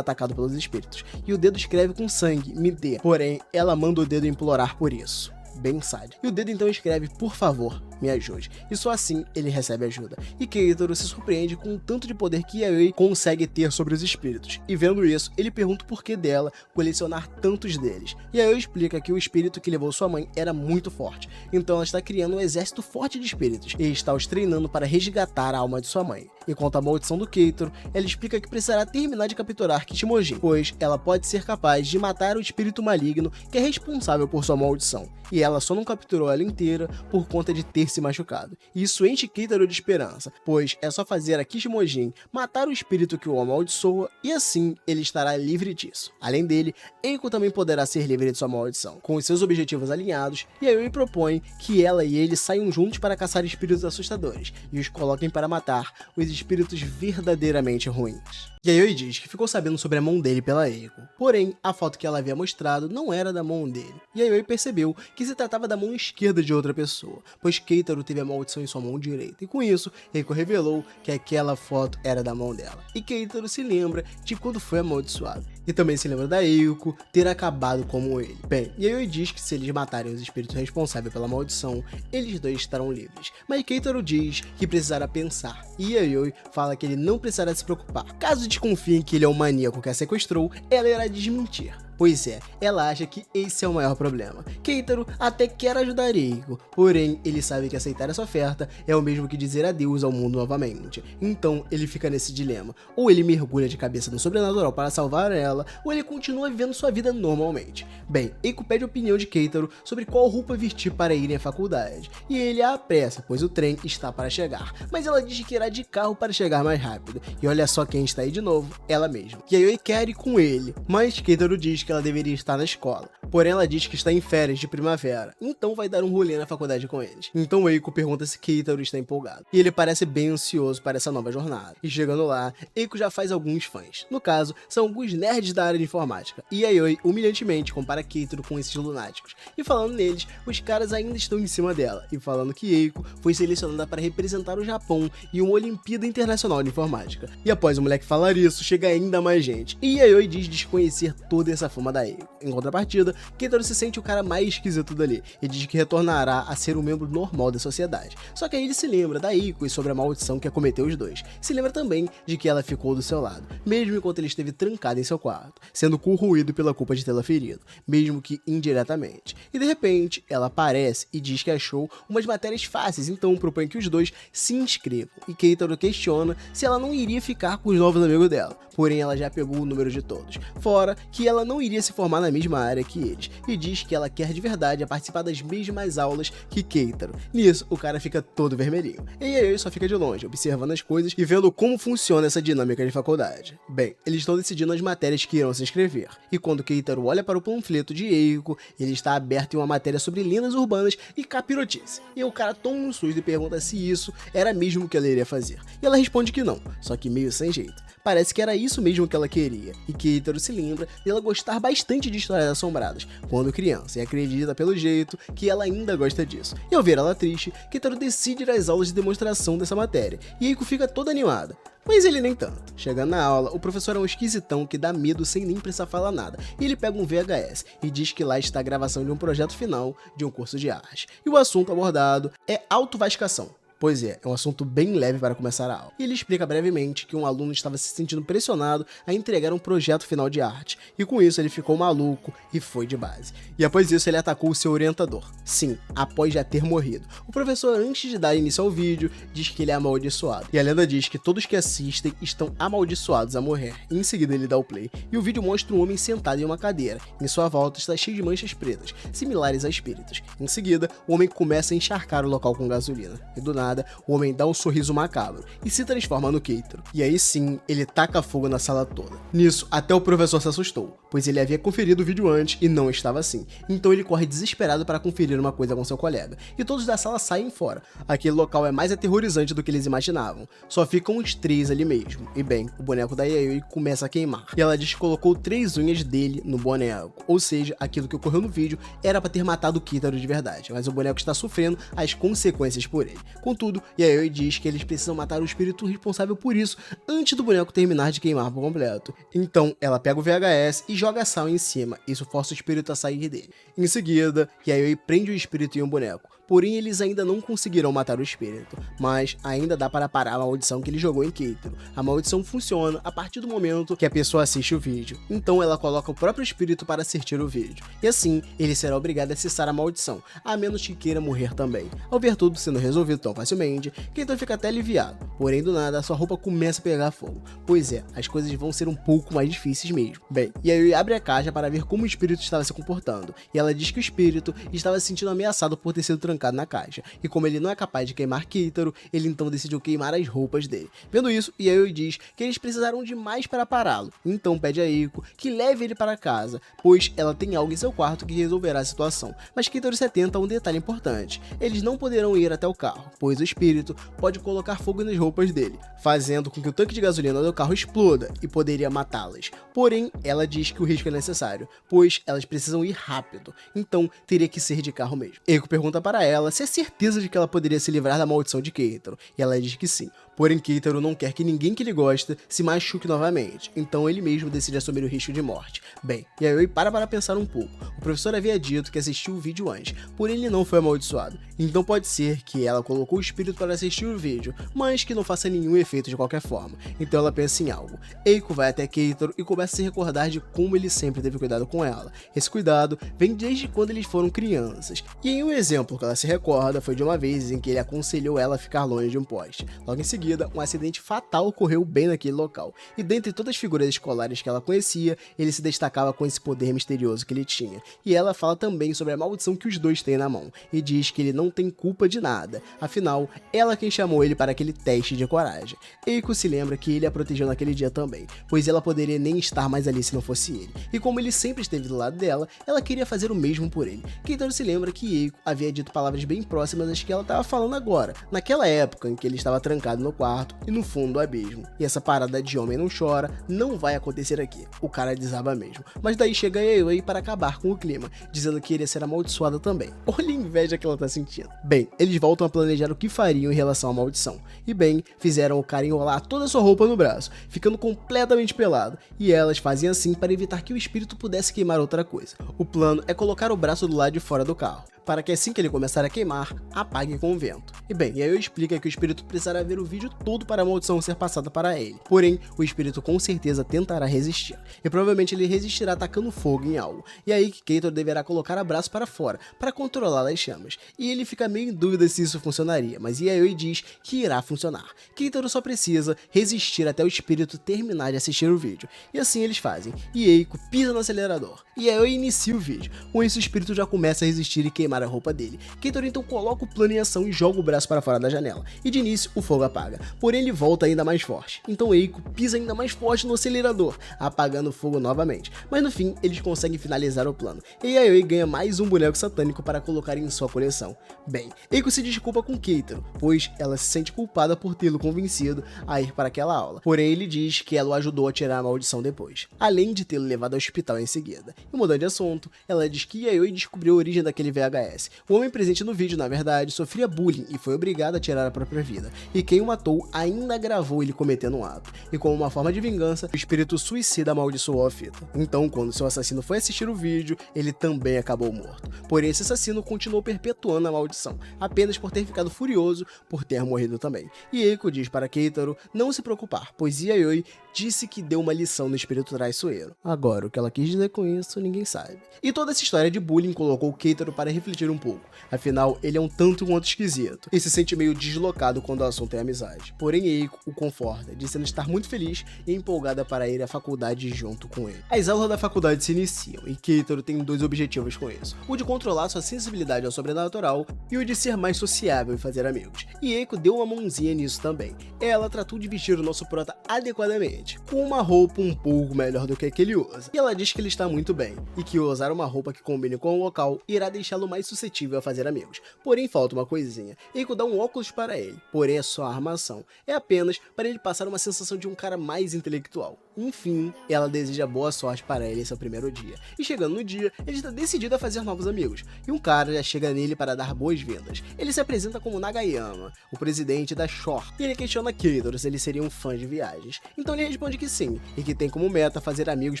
atacado pelos espíritos. E o dedo escreve com sangue, me dê. Porém, ela manda o dedo implorar por isso. Bem sádico. E o dedo então escreve, por favor, me ajude. E só assim ele recebe ajuda. E Keitaro se surpreende com o tanto de poder que Yayoi consegue ter sobre os espíritos. E vendo isso, ele pergunta o porquê dela colecionar tantos deles. E Yayoi explica que o espírito que levou sua mãe era muito forte. Então ela está criando um exército forte de espíritos e está os treinando para resgatar a alma de sua mãe. E quanto à maldição do Keitaro, ela explica que precisará terminar de capturar Kishimoji, pois ela pode ser capaz de matar o espírito maligno que é responsável por sua maldição. E ela só não capturou ela inteira por conta de ter ter se machucado. E isso enche Keitaro de esperança, pois é só fazer a Kishimojin matar o espírito que o amaldiçoa e assim ele estará livre disso. Além dele, Eiko também poderá ser livre de sua maldição. Com os seus objetivos alinhados, Yayoi propõe que ela e ele saiam juntos para caçar espíritos assustadores e os coloquem para matar os espíritos verdadeiramente ruins. Yayoi diz que ficou sabendo sobre a mão dele pela Eiko, porém a foto que ela havia mostrado não era da mão dele. Yayoi percebeu que se tratava da mão esquerda de outra pessoa, pois Keitaro teve a maldição em sua mão direita, e com isso Eiko revelou que aquela foto era da mão dela. E Keitaro se lembra de quando foi amaldiçoado, e também se lembra da Eiko ter acabado como ele. Bem, Yayoi diz que se eles matarem os espíritos responsáveis pela maldição, eles dois estarão livres, mas Keitaro diz que precisará pensar, e Yayoi fala que ele não precisará se preocupar. Caso desconfiem que ele é o maníaco que a sequestrou, ela irá desmentir. Pois é, ela acha que esse é o maior problema. Keitaro até quer ajudar Eiko, porém ele sabe que aceitar essa oferta é o mesmo que dizer adeus ao mundo novamente. Então ele fica nesse dilema, ou ele mergulha de cabeça no sobrenatural para salvar ela, ou ele continua vivendo sua vida normalmente. Bem, Eiko pede a opinião de Keitaro sobre qual roupa vestir para ir à faculdade, e ele a apressa, pois o trem está para chegar, mas ela diz que irá de carro para chegar mais rápido, e olha só quem está aí de novo, ela mesma. Yayoi quer ir com ele, mas Keitaro diz que ela deveria estar na escola. Porém, ela diz que está em férias de primavera, então vai dar um rolê na faculdade com eles. Então Eiko pergunta se Keitaro está empolgado, e ele parece bem ansioso para essa nova jornada. E chegando lá, Eiko já faz alguns fãs. No caso, são alguns nerds da área de informática. E Yayoi humilhantemente compara Keitaro com esses lunáticos. E falando neles, os caras ainda estão em cima dela, e falando que Eiko foi selecionada para representar o Japão em uma Olimpíada Internacional de Informática. E após o moleque falar isso, chega ainda mais gente. E Yayoi diz desconhecer toda essa fama da Eiko. Em contrapartida, Keitaro se sente o cara mais esquisito dali e diz que retornará a ser um membro normal da sociedade. Só que aí ele se lembra da Eiko e sobre a maldição que acometeu os dois. Se lembra também de que ela ficou do seu lado, mesmo enquanto ele esteve trancado em seu quarto, sendo corroído pela culpa de tê-la ferido, mesmo que indiretamente. E de repente, ela aparece e diz que achou umas matérias fáceis, então propõe que os dois se inscrevam. E Keitaro questiona se ela não iria ficar com os novos amigos dela, porém ela já pegou o número de todos. Fora que ela não iria se formar na mesma área que eles, e diz que ela quer de verdade participar das mesmas aulas que Keitaro. Nisso, o cara fica todo vermelhinho. E Yayoi só fica de longe, observando as coisas e vendo como funciona essa dinâmica de faculdade. Bem, eles estão decidindo as matérias que irão se inscrever, e quando Keitaro olha para o panfleto de Eiko, ele está aberto em uma matéria sobre lendas urbanas e capirotice. E o cara toma um susto e pergunta se isso era mesmo o que ela iria fazer. E ela responde que não, só que meio sem jeito. Parece que era isso mesmo que ela queria, e Keitaro se lembra dela gostar bastante de histórias assombradas quando criança, e acredita pelo jeito que ela ainda gosta disso. E ao ver ela triste, Keitaro decide ir às aulas de demonstração dessa matéria, e Eiko fica toda animada. Mas ele nem tanto. Chegando na aula, o professor é um esquisitão que dá medo sem nem precisar falar nada, e ele pega um VHS e diz que lá está a gravação de um projeto final de um curso de arte. E o assunto abordado é autovascação. Pois é um assunto bem leve para começar a aula. E ele explica brevemente que um aluno estava se sentindo pressionado a entregar um projeto final de arte, e com isso ele ficou maluco e foi de base. E após isso ele atacou o seu orientador. Sim, após já ter morrido. O professor, antes de dar início ao vídeo, diz que ele é amaldiçoado. E a lenda diz que todos que assistem estão amaldiçoados a morrer. E em seguida ele dá o play, e o vídeo mostra um homem sentado em uma cadeira. Em sua volta está cheio de manchas pretas, similares a espíritos. Em seguida, o homem começa a encharcar o local com gasolina. E do nada, o homem dá um sorriso macabro e se transforma no Keitaro. E aí sim, ele taca fogo na sala toda. Nisso, até o professor se assustou, pois ele havia conferido o vídeo antes e não estava assim. Então ele corre desesperado para conferir uma coisa com seu colega, e todos da sala saem fora. Aquele local é mais aterrorizante do que eles imaginavam. Só ficam os três ali mesmo. E bem, o boneco da Yayoi começa a queimar. E ela diz que colocou 3 unhas dele no boneco. Ou seja, aquilo que ocorreu no vídeo era para ter matado o Keitaro de verdade, mas o boneco está sofrendo as consequências por ele. Contudo, Yayoi diz que eles precisam matar o espírito responsável por isso antes do boneco terminar de queimar por completo. Então, ela pega o VHS e joga sal em cima. Isso força o espírito a sair dele. Em seguida, Yayoi prende o espírito em um boneco. Porém, eles ainda não conseguirão matar o espírito, mas ainda dá para parar a maldição que ele jogou em Keitaro. A maldição funciona a partir do momento que a pessoa assiste o vídeo, então ela coloca o próprio espírito para assistir o vídeo, e assim ele será obrigado a cessar a maldição, a menos que queira morrer também. Ao ver tudo sendo resolvido tão facilmente, Keitaro fica até aliviado, porém do nada sua roupa começa a pegar fogo. Pois é, as coisas vão ser um pouco mais difíceis mesmo. Bem, e aí abre a caixa para ver como o espírito estava se comportando, e ela diz que o espírito estava se sentindo ameaçado por ter sido trancado trancado na caixa, e como ele não é capaz de queimar Keitaro, ele então decidiu queimar as roupas dele. Vendo isso, Yayoi diz que eles precisaram de mais para pará-lo, então pede a Eiko que leve ele para casa, pois ela tem algo em seu quarto que resolverá a situação. Mas Keitaro se atenta a um detalhe importante: eles não poderão ir até o carro, pois o espírito pode colocar fogo nas roupas dele, fazendo com que o tanque de gasolina do carro exploda e poderia matá-las. Porém, ela diz que o risco é necessário, pois elas precisam ir rápido, então teria que ser de carro mesmo. Eiko pergunta para ela se é certeza de que ela poderia se livrar da maldição de Keitaro, e ela diz que sim. Porém, Keitaro não quer que ninguém que ele gosta se machuque novamente, então ele mesmo decide assumir o risco de morte. Bem, Yayoi para pensar um pouco. O professor havia dito que assistiu o vídeo antes, porém ele não foi amaldiçoado. Então pode ser que ela colocou o espírito para assistir o vídeo, mas que não faça nenhum efeito de qualquer forma. Então ela pensa em algo. Eiko vai até Keitaro e começa a se recordar de como ele sempre teve cuidado com ela. Esse cuidado vem desde quando eles foram crianças. E em um exemplo que ela se recorda foi de uma vez em que ele aconselhou ela a ficar longe de um poste. Logo em seguida, um acidente fatal ocorreu bem naquele local, e dentre todas as figuras escolares que ela conhecia, ele se destacava com esse poder misterioso que ele tinha. E ela fala também sobre a maldição que os dois têm na mão, e diz que ele não tem culpa de nada, afinal, ela quem chamou ele para aquele teste de coragem. Eiko se lembra que ele a protegeu naquele dia também, pois ela poderia nem estar mais ali se não fosse ele, e como ele sempre esteve do lado dela, ela queria fazer o mesmo por ele. Keitaro se lembra que Eiko havia dito palavras bem próximas às que ela estava falando agora, naquela época em que ele estava trancado no quarto e no fundo do abismo. E essa parada de homem não chora não vai acontecer aqui. O cara desaba mesmo. Mas daí chega a Yayoi para acabar com o clima, dizendo que iria ser amaldiçoada também. Olha a inveja que ela tá sentindo. Bem, eles voltam a planejar o que fariam em relação à maldição. E bem, fizeram o cara enrolar toda a sua roupa no braço, ficando completamente pelado. E elas fazem assim para evitar que o espírito pudesse queimar outra coisa. O plano é colocar o braço do lado de fora do carro, para que assim que ele começar a queimar, apague com o vento. E bem, Yayoi explica que o espírito precisará ver o vídeo todo para a maldição ser passada para ele. Porém, o espírito com certeza tentará resistir. E provavelmente ele resistirá atacando fogo em algo. E aí que Keitaro deverá colocar o braço para fora, para controlar as chamas. E ele fica meio em dúvida se isso funcionaria, mas Yayoi diz que irá funcionar. Keitaro só precisa resistir até o espírito terminar de assistir o vídeo. E assim eles fazem. E Eiko pisa no acelerador. E Yayoi inicia o vídeo. Com isso o espírito já começa a resistir e queimar a roupa dele. Keitaro então coloca o plano em ação e joga o braço para fora da janela. E de início o fogo apaga, porém ele volta ainda mais forte. Então Eiko pisa ainda mais forte no acelerador, apagando o fogo novamente. Mas no fim eles conseguem finalizar o plano. E Yayoi ganha mais um boneco satânico para colocar em sua coleção. Bem, Eiko se desculpa com Keitaro, pois ela se sente culpada por tê-lo convencido a ir para aquela aula. Porém ele diz que ela o ajudou a tirar a maldição depois, além de tê-lo levado ao hospital em seguida. E mudando de assunto, ela diz que Yayoi descobriu a origem daquele VHS. O homem presente no vídeo, na verdade, sofria bullying e foi obrigado a tirar a própria vida. E quem o matou ainda gravou ele cometendo um ato. E como uma forma de vingança, o espírito suicida amaldiçoou a fita. Então, quando seu assassino foi assistir o vídeo, ele também acabou morto. Porém, esse assassino continuou perpetuando a maldição, apenas por ter ficado furioso por ter morrido também. E Eiko diz para Keitaro não se preocupar, pois Yayoi disse que deu uma lição no espírito traiçoeiro. Agora, o que ela quis dizer com isso, ninguém sabe. E toda essa história de bullying colocou Keitaro para refletir um pouco. Afinal, ele é um tanto quanto esquisito e se sente meio deslocado quando o assunto é amizade. Porém, Eiko o conforta, dizendo estar muito feliz e empolgada para ir à faculdade junto com ele. As aulas da faculdade se iniciam e Keitaro tem dois objetivos com isso: o de controlar sua sensibilidade ao sobrenatural e o de ser mais sociável e fazer amigos. E Eiko deu uma mãozinha nisso também. Ela tratou de vestir o nosso prota adequadamente, com uma roupa um pouco melhor do que a que ele usa. E ela diz que ele está muito bem, e que usar uma roupa que combine com o local irá deixá-lo mais suscetível a fazer amigos. Porém, falta uma coisinha. Eiko dá um óculos para ele, porém é só armação. É apenas para ele passar uma sensação de um cara mais intelectual. Enfim, ela deseja boa sorte para ele em seu primeiro dia. E chegando no dia, ele está decidido a fazer novos amigos. E um cara já chega nele para dar boas-vindas. Ele se apresenta como Nagayama, o presidente da Shore. E ele questiona Keitaro se ele seria um fã de viagens. Então ele responde que sim, e que tem como meta fazer amigos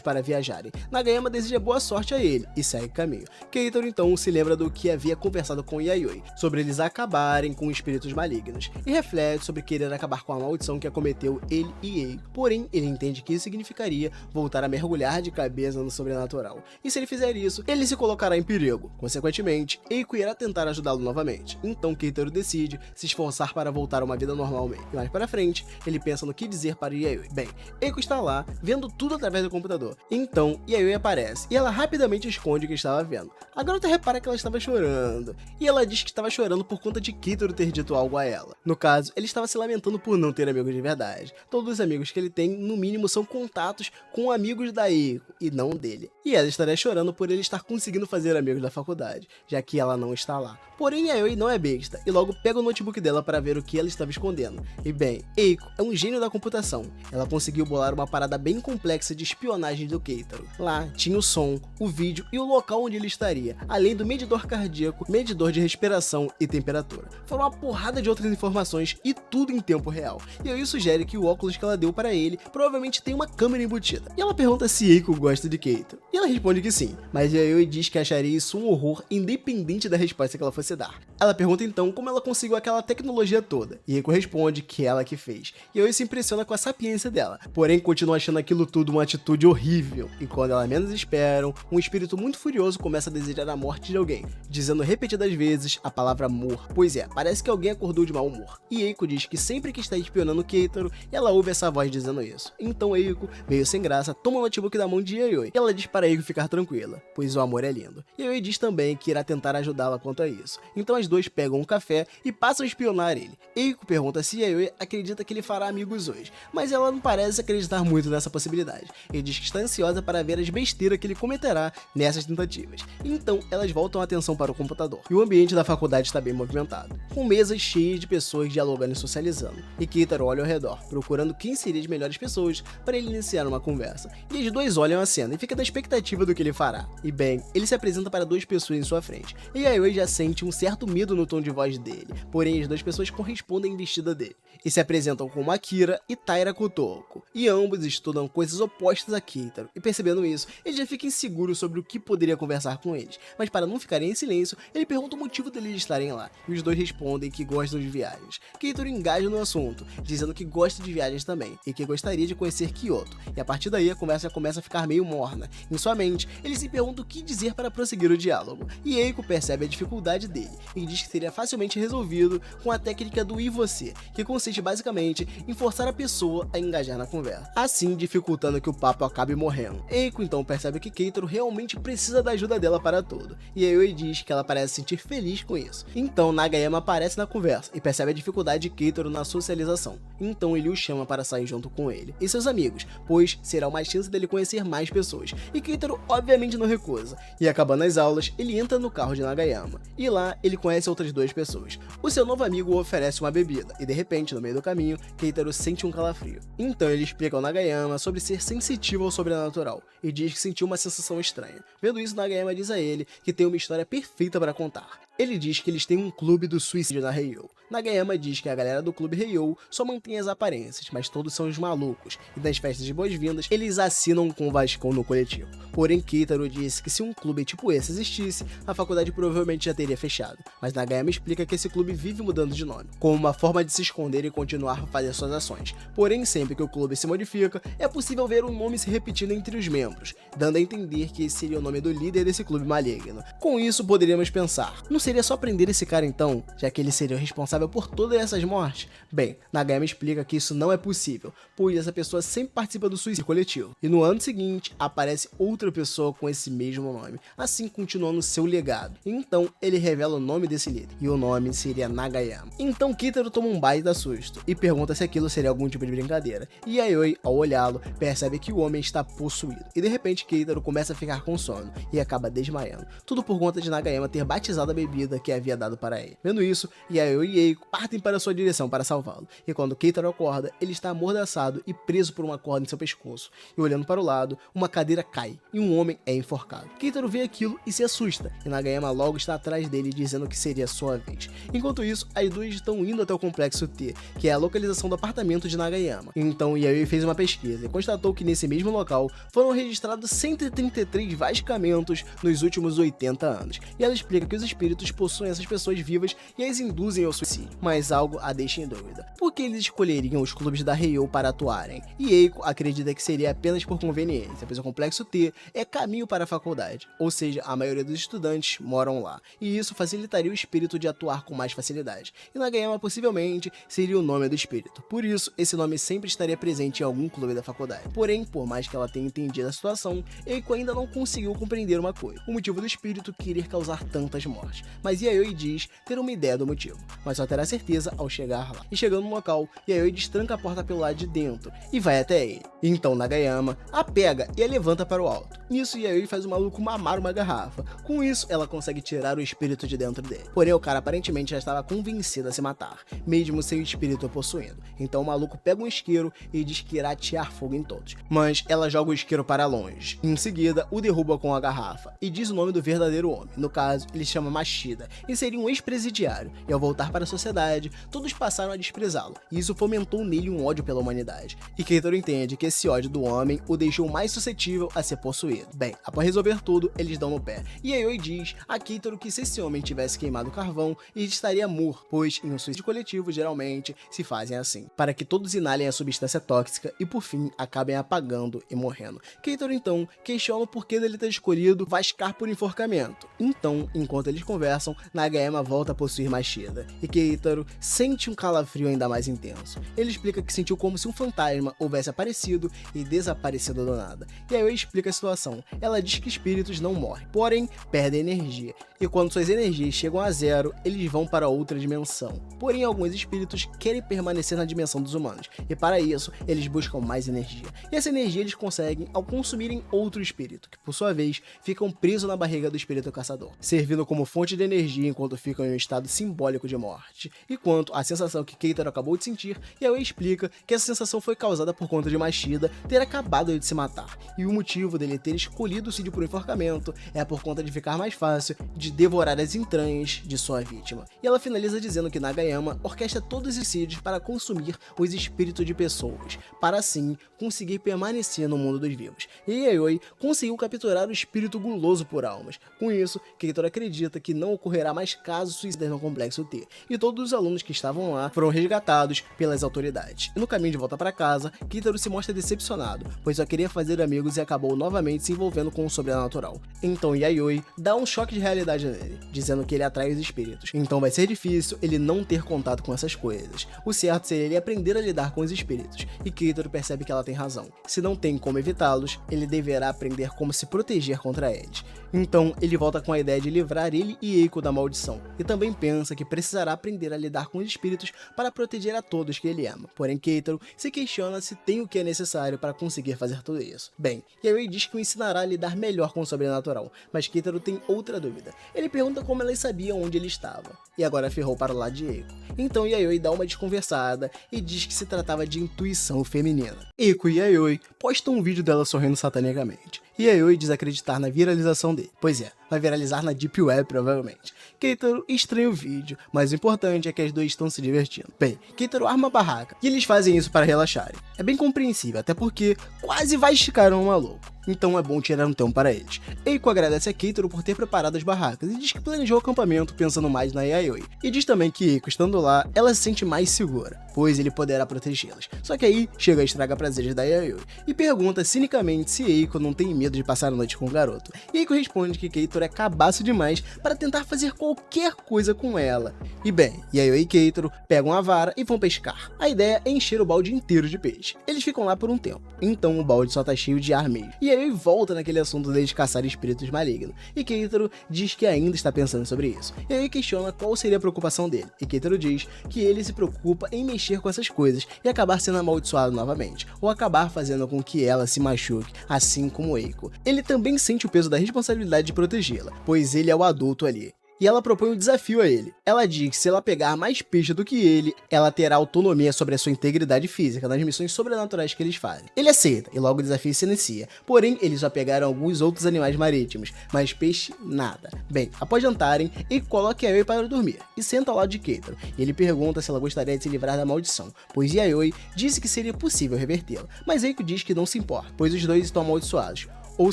para viajarem. Nagayama deseja boa sorte a ele e segue caminho. Keitaro então se lembra do que havia conversado com Yayoi, sobre eles acabarem com espíritos malignos, e reflete sobre querer acabar com a maldição que acometeu ele e Eiko. Porém, ele entende que isso significaria voltar a mergulhar de cabeça no sobrenatural. E se ele fizer isso, ele se colocará em perigo. Consequentemente, Eiko irá tentar ajudá-lo novamente. Então Keitaro decide se esforçar para voltar a uma vida normalmente. E mais para frente, ele pensa no que dizer para Yayoi. Bem, Eiko está lá, vendo tudo através do computador. Então, Yayoi aparece, e ela rapidamente esconde o que estava vendo. A garota repara que ela estava chorando, e ela diz que estava chorando por conta de Keitaro ter dito algo a ela. No caso, ele estava se lamentando por não ter amigos de verdade. Todos os amigos que ele tem, no mínimo, são contatos com amigos da Eiko, e não dele. E ela estaria chorando por ele estar conseguindo fazer amigos da faculdade, já que ela não está lá. Porém, Yayoi não é besta, e logo pega o notebook dela para ver o que ela estava escondendo. E bem, Eiko é um gênio da computação. Ela conseguiu bolar uma parada bem complexa de espionagem do Keitaro. Lá tinha o som, o vídeo e o local onde ele estaria, além do medidor cardíaco, medidor de respiração e temperatura. Foram uma porrada de outras informações e tudo em tempo real. E aí sugere que o óculos que ela deu para ele provavelmente tem uma câmera embutida. E ela pergunta se Eiko gosta de Keitaro. E ela responde que sim, mas Yayoi diz que acharia isso um horror independente da resposta que ela fosse dar. Ela pergunta então como ela conseguiu aquela tecnologia toda, e Eiko responde que ela que fez. Yayoi se impressiona com a sapiência dela, porém continua achando aquilo tudo uma atitude horrível, e quando ela menos esperam, um espírito muito furioso começa a desejar a morte de alguém, dizendo repetidas vezes a palavra amor. Pois é, parece que alguém acordou de mau humor. E Eiko diz que sempre que está espionando Keitaro, ela ouve essa voz dizendo isso. Então Eiko, meio sem graça, toma o notebook da mão de Yayoi, e ela diz para Eiko ficar tranquila, pois o amor é lindo. Yayoi diz também que irá tentar ajudá-la quanto a isso. Então as duas pegam um café e passam a espionar ele. Eiko pergunta se Yayoi acredita que ele fará amigos hoje, mas ela não parece acreditar muito nessa possibilidade. Ele diz que está ansiosa para ver as besteiras que ele cometerá nessas tentativas. Então elas voltam a atenção para o computador, e o ambiente da faculdade está bem movimentado, com mesas cheias de pessoas dialogando e socializando. E Keitaro olha ao redor, procurando quem seria as melhores pessoas para ele iniciar uma conversa. E os dois olham a cena e fica na expectativa do que ele fará. E bem, ele se apresenta para duas pessoas em sua frente, e Yayoi já sente um certo medo no tom de voz dele, porém as duas pessoas correspondem à vestida dele, e se apresentam como Akira e Taira Kotoko, e ambos estudam coisas opostas a Keitaro, e percebendo isso, ele já fica inseguro sobre o que poderia conversar com eles, mas para não ficarem em silêncio, ele pergunta o motivo deles estarem lá, e os dois respondem que gostam de viagens. Keitaro engaja no assunto, dizendo que gosta de viagens também, e que gostaria de conhecer Kyoto, e a partir daí a conversa começa a ficar meio morna. Em sua mente, ele se pergunta o que dizer para prosseguir o diálogo, e Eiko percebe a dificuldade dele, e diz que seria facilmente resolvido com a técnica do e você, que consiste basicamente em forçar a pessoa a engajar na conversa, assim dificultando que o papo acabe morrendo. Eiko então percebe que Keitaro realmente precisa da ajuda dela para tudo, e Yayoi diz que ela parece sentir feliz com isso. Então Nagayama aparece na conversa e percebe a dificuldade de Keitaro na socialização, então ele o chama para sair junto com ele e seus amigos, pois será uma chance dele conhecer mais pessoas, e Keitaro obviamente não recusa, e acabando as aulas, ele entra no carro de Nagayama, e lá ele conhece outras duas pessoas. O seu novo amigo oferece uma bebida, e de repente, no meio do caminho, Keitaro sente um calafrio. Então ele explica ao Nagayama sobre ser sensitivo ao sobrenatural, e diz que sentiu uma sensação estranha. Vendo isso, Nagayama diz a ele que tem uma história perfeita para contar. Ele diz que eles têm um clube do suicídio na Heiou. Nagayama diz que a galera do clube Heiou só mantém as aparências, mas todos são os malucos, e nas festas de boas-vindas eles assinam com o Vascão no coletivo. Porém, Keitaro disse que se um clube tipo esse existisse, a faculdade provavelmente já teria fechado, mas Nagayama explica que esse clube vive mudando de nome, como uma forma de se esconder e continuar a fazer suas ações. Porém, sempre que o clube se modifica, é possível ver um nome se repetindo entre os membros, dando a entender que esse seria o nome do líder desse clube maligno. Com isso, poderíamos pensar, não seria só prender esse cara então, já que ele seria o responsável por todas essas mortes? Bem, Nagayama explica que isso não é possível, pois essa pessoa sempre participa do suicídio coletivo, e no ano seguinte aparece outra pessoa com esse mesmo nome, assim continuando seu legado. Então ele revela o nome desse líder, e o nome seria Nagayama. Então Keitaro toma um baita susto, e pergunta se aquilo seria algum tipo de brincadeira, e Yayoi, ao olhá-lo, percebe que o homem está possuído, e de repente Keitaro começa a ficar com sono, e acaba desmaiando, tudo por conta de Nagayama ter batizado a bebida que havia dado para ele. Vendo isso, Yayoi e Eiko partem para sua direção para salvá-lo, e quando Keitaro acorda, ele está amordaçado e preso por uma corda em seu pescoço, e olhando para o lado, uma cadeira cai, e um homem é enforcado. Keitaro vê aquilo e se assusta, e Nagayama logo está atrás dele dizendo que seria sua vez. Enquanto isso, as duas estão indo até o complexo T, que é a localização do apartamento de Nagayama. Então Yayoi fez uma pesquisa e constatou que nesse mesmo local foram registrados 133 vascamentos nos últimos 80 anos, e ela explica que os espíritos espíritos possuem essas pessoas vivas e as induzem ao suicídio, mas algo a deixa em dúvida. Por que eles escolheriam os clubes da Heiou para atuarem? E Eiko acredita que seria apenas por conveniência, pois o Complexo T é caminho para a faculdade, ou seja, a maioria dos estudantes moram lá, e isso facilitaria o espírito de atuar com mais facilidade. E Nagayama possivelmente seria o nome do espírito, por isso esse nome sempre estaria presente em algum clube da faculdade. Porém, por mais que ela tenha entendido a situação, Eiko ainda não conseguiu compreender uma coisa: o motivo do espírito querer causar tantas mortes. Mas Yayoi diz ter uma ideia do motivo, mas só terá certeza ao chegar lá. E chegando no local, Yayoi destranca a porta pelo lado de dentro e vai até ele. Então Nagayama a pega e a levanta para o alto. Nisso, Yayoi faz o maluco mamar uma garrafa. Com isso, ela consegue tirar o espírito de dentro dele. Porém, o cara aparentemente já estava convencido a se matar, mesmo sem o espírito possuindo. Então o maluco pega um isqueiro e diz que irá atear fogo em todos. Mas ela joga o isqueiro para longe. Em seguida, o derruba com a garrafa e diz o nome do verdadeiro homem. No caso, ele se chama Mashida e seria um ex-presidiário. E ao voltar para a sociedade, todos passaram a desprezá-lo. E isso fomentou nele um ódio pela humanidade. E Keitaro entende que esse ódio do homem o deixou mais suscetível a ser possuído. Bem, após resolver tudo, eles dão no pé. E Yayoi diz a Keitaro que se esse homem tivesse queimado o carvão, ele estaria morto, pois em um suicídio coletivo geralmente se fazem assim, para que todos inalem a substância tóxica e por fim acabem apagando e morrendo. Keitaro então questiona o porquê dele ter escolhido Vaskar por enforcamento. Então, enquanto eles conversam, Nagayama volta a possuir Mashida e Keitaro sente um calafrio ainda mais intenso. Ele explica que sentiu como se um fantasma houvesse aparecido e desaparecido do nada. E aí eu explico a situação. Ela diz que espíritos não morrem, porém perdem energia. E quando suas energias chegam a zero, eles vão para outra dimensão. Porém, alguns espíritos querem permanecer na dimensão dos humanos, e para isso, eles buscam mais energia. E essa energia eles conseguem ao consumirem outro espírito, que por sua vez, ficam presos na barriga do espírito caçador, servindo como fonte de energia enquanto ficam em um estado simbólico de morte. E quanto à sensação que Keitaro acabou de sentir, Yaoi explica que essa sensação foi causada por conta de Mashida ter acabado de se matar, e o motivo dele ter escolhido o suicídio por enforcamento é por conta de ficar mais fácil de devorar as entranhas de sua vítima. E ela finaliza dizendo que Nagayama orquestra todos os suicídios para consumir os espíritos de pessoas, para assim conseguir permanecer no mundo dos vivos. E Yayoi conseguiu capturar o espírito guloso por almas. Com isso, Keitaro acredita que não ocorrerá mais casos suicidas no Complexo T, e todos os alunos que estavam lá foram resgatados pelas autoridades. E no caminho de volta para casa, Keitaro se mostra decepcionado, pois só queria fazer amigos e acabou novamente se envolvendo com o sobrenatural. Então Yayoi dá um choque de realidade nele, dizendo que ele atrai os espíritos. Então vai ser difícil ele não ter contato com essas coisas. O certo seria ele aprender a lidar com os espíritos, e Keitaro percebe que ela tem razão. Se não tem como evitá-los, ele deverá aprender como se proteger contra eles. Então ele volta com a ideia de livrar ele e Eiko da maldição, e também pensa que precisará aprender a lidar com os espíritos para proteger a todos que ele ama. Porém Keitaro se questiona se tem o que é necessário para conseguir fazer tudo isso. Bem, Yayoi diz que o ensinará a lidar melhor com o sobrenatural, mas Keitaro tem outra dúvida. Ele pergunta como elas sabiam onde ele estava, e agora ferrou para o lado de Eiko. Então Yayoi dá uma desconversada e diz que se tratava de intuição feminina. Eiko e Yayoi postam um vídeo dela sorrindo satanicamente, e Yayoi diz acreditar na viralização dele. Pois é, vai viralizar na Deep Web provavelmente. Keitaro estranha o vídeo, mas o importante é que as duas estão se divertindo. Bem, Keitaro arma a barraca, e eles fazem isso para relaxarem. É bem compreensível, até porque quase vai esticar um maluco. Então é bom tirar um tempo para eles. Eiko agradece a Keitaro por ter preparado as barracas e diz que planejou o acampamento pensando mais na Yayoi. E diz também que Eiko, estando lá, ela se sente mais segura, pois ele poderá protegê-las. Só que aí chega a estraga-prazeres da Yayoi e pergunta cinicamente se Eiko não tem medo de passar a noite com o garoto. E Eiko responde que Keitaro é cabaço demais para tentar fazer qualquer coisa com ela. E bem, Yayoi e Keitaro pegam a vara e vão pescar. A ideia é encher o balde inteiro de peixe. Eles ficam lá por um tempo, então o balde só tá cheio de ar mesmo. E Yayoi volta naquele assunto deles caçar espíritos malignos, e Keitaro diz que ainda está pensando sobre isso. E aí questiona qual seria a preocupação dele, e Keitaro diz que ele se preocupa em mexer com essas coisas e acabar sendo amaldiçoado novamente, ou acabar fazendo com que ela se machuque, assim como Eiko. Ele também sente o peso da responsabilidade de protegê-la, pois ele é o adulto ali. E ela propõe um desafio a ele. Ela diz que se ela pegar mais peixe do que ele, ela terá autonomia sobre a sua integridade física nas missões sobrenaturais que eles fazem. Ele aceita, e logo o desafio se inicia. Porém, eles já pegaram alguns outros animais marítimos, mas peixe, nada. Bem, após jantarem, ele coloca Yayoi para dormir, e senta ao lado de Keitaro. E ele pergunta se ela gostaria de se livrar da maldição, pois Yayoi disse que seria possível revertê-la. Mas Eiko diz que não se importa, pois os dois estão amaldiçoados. ou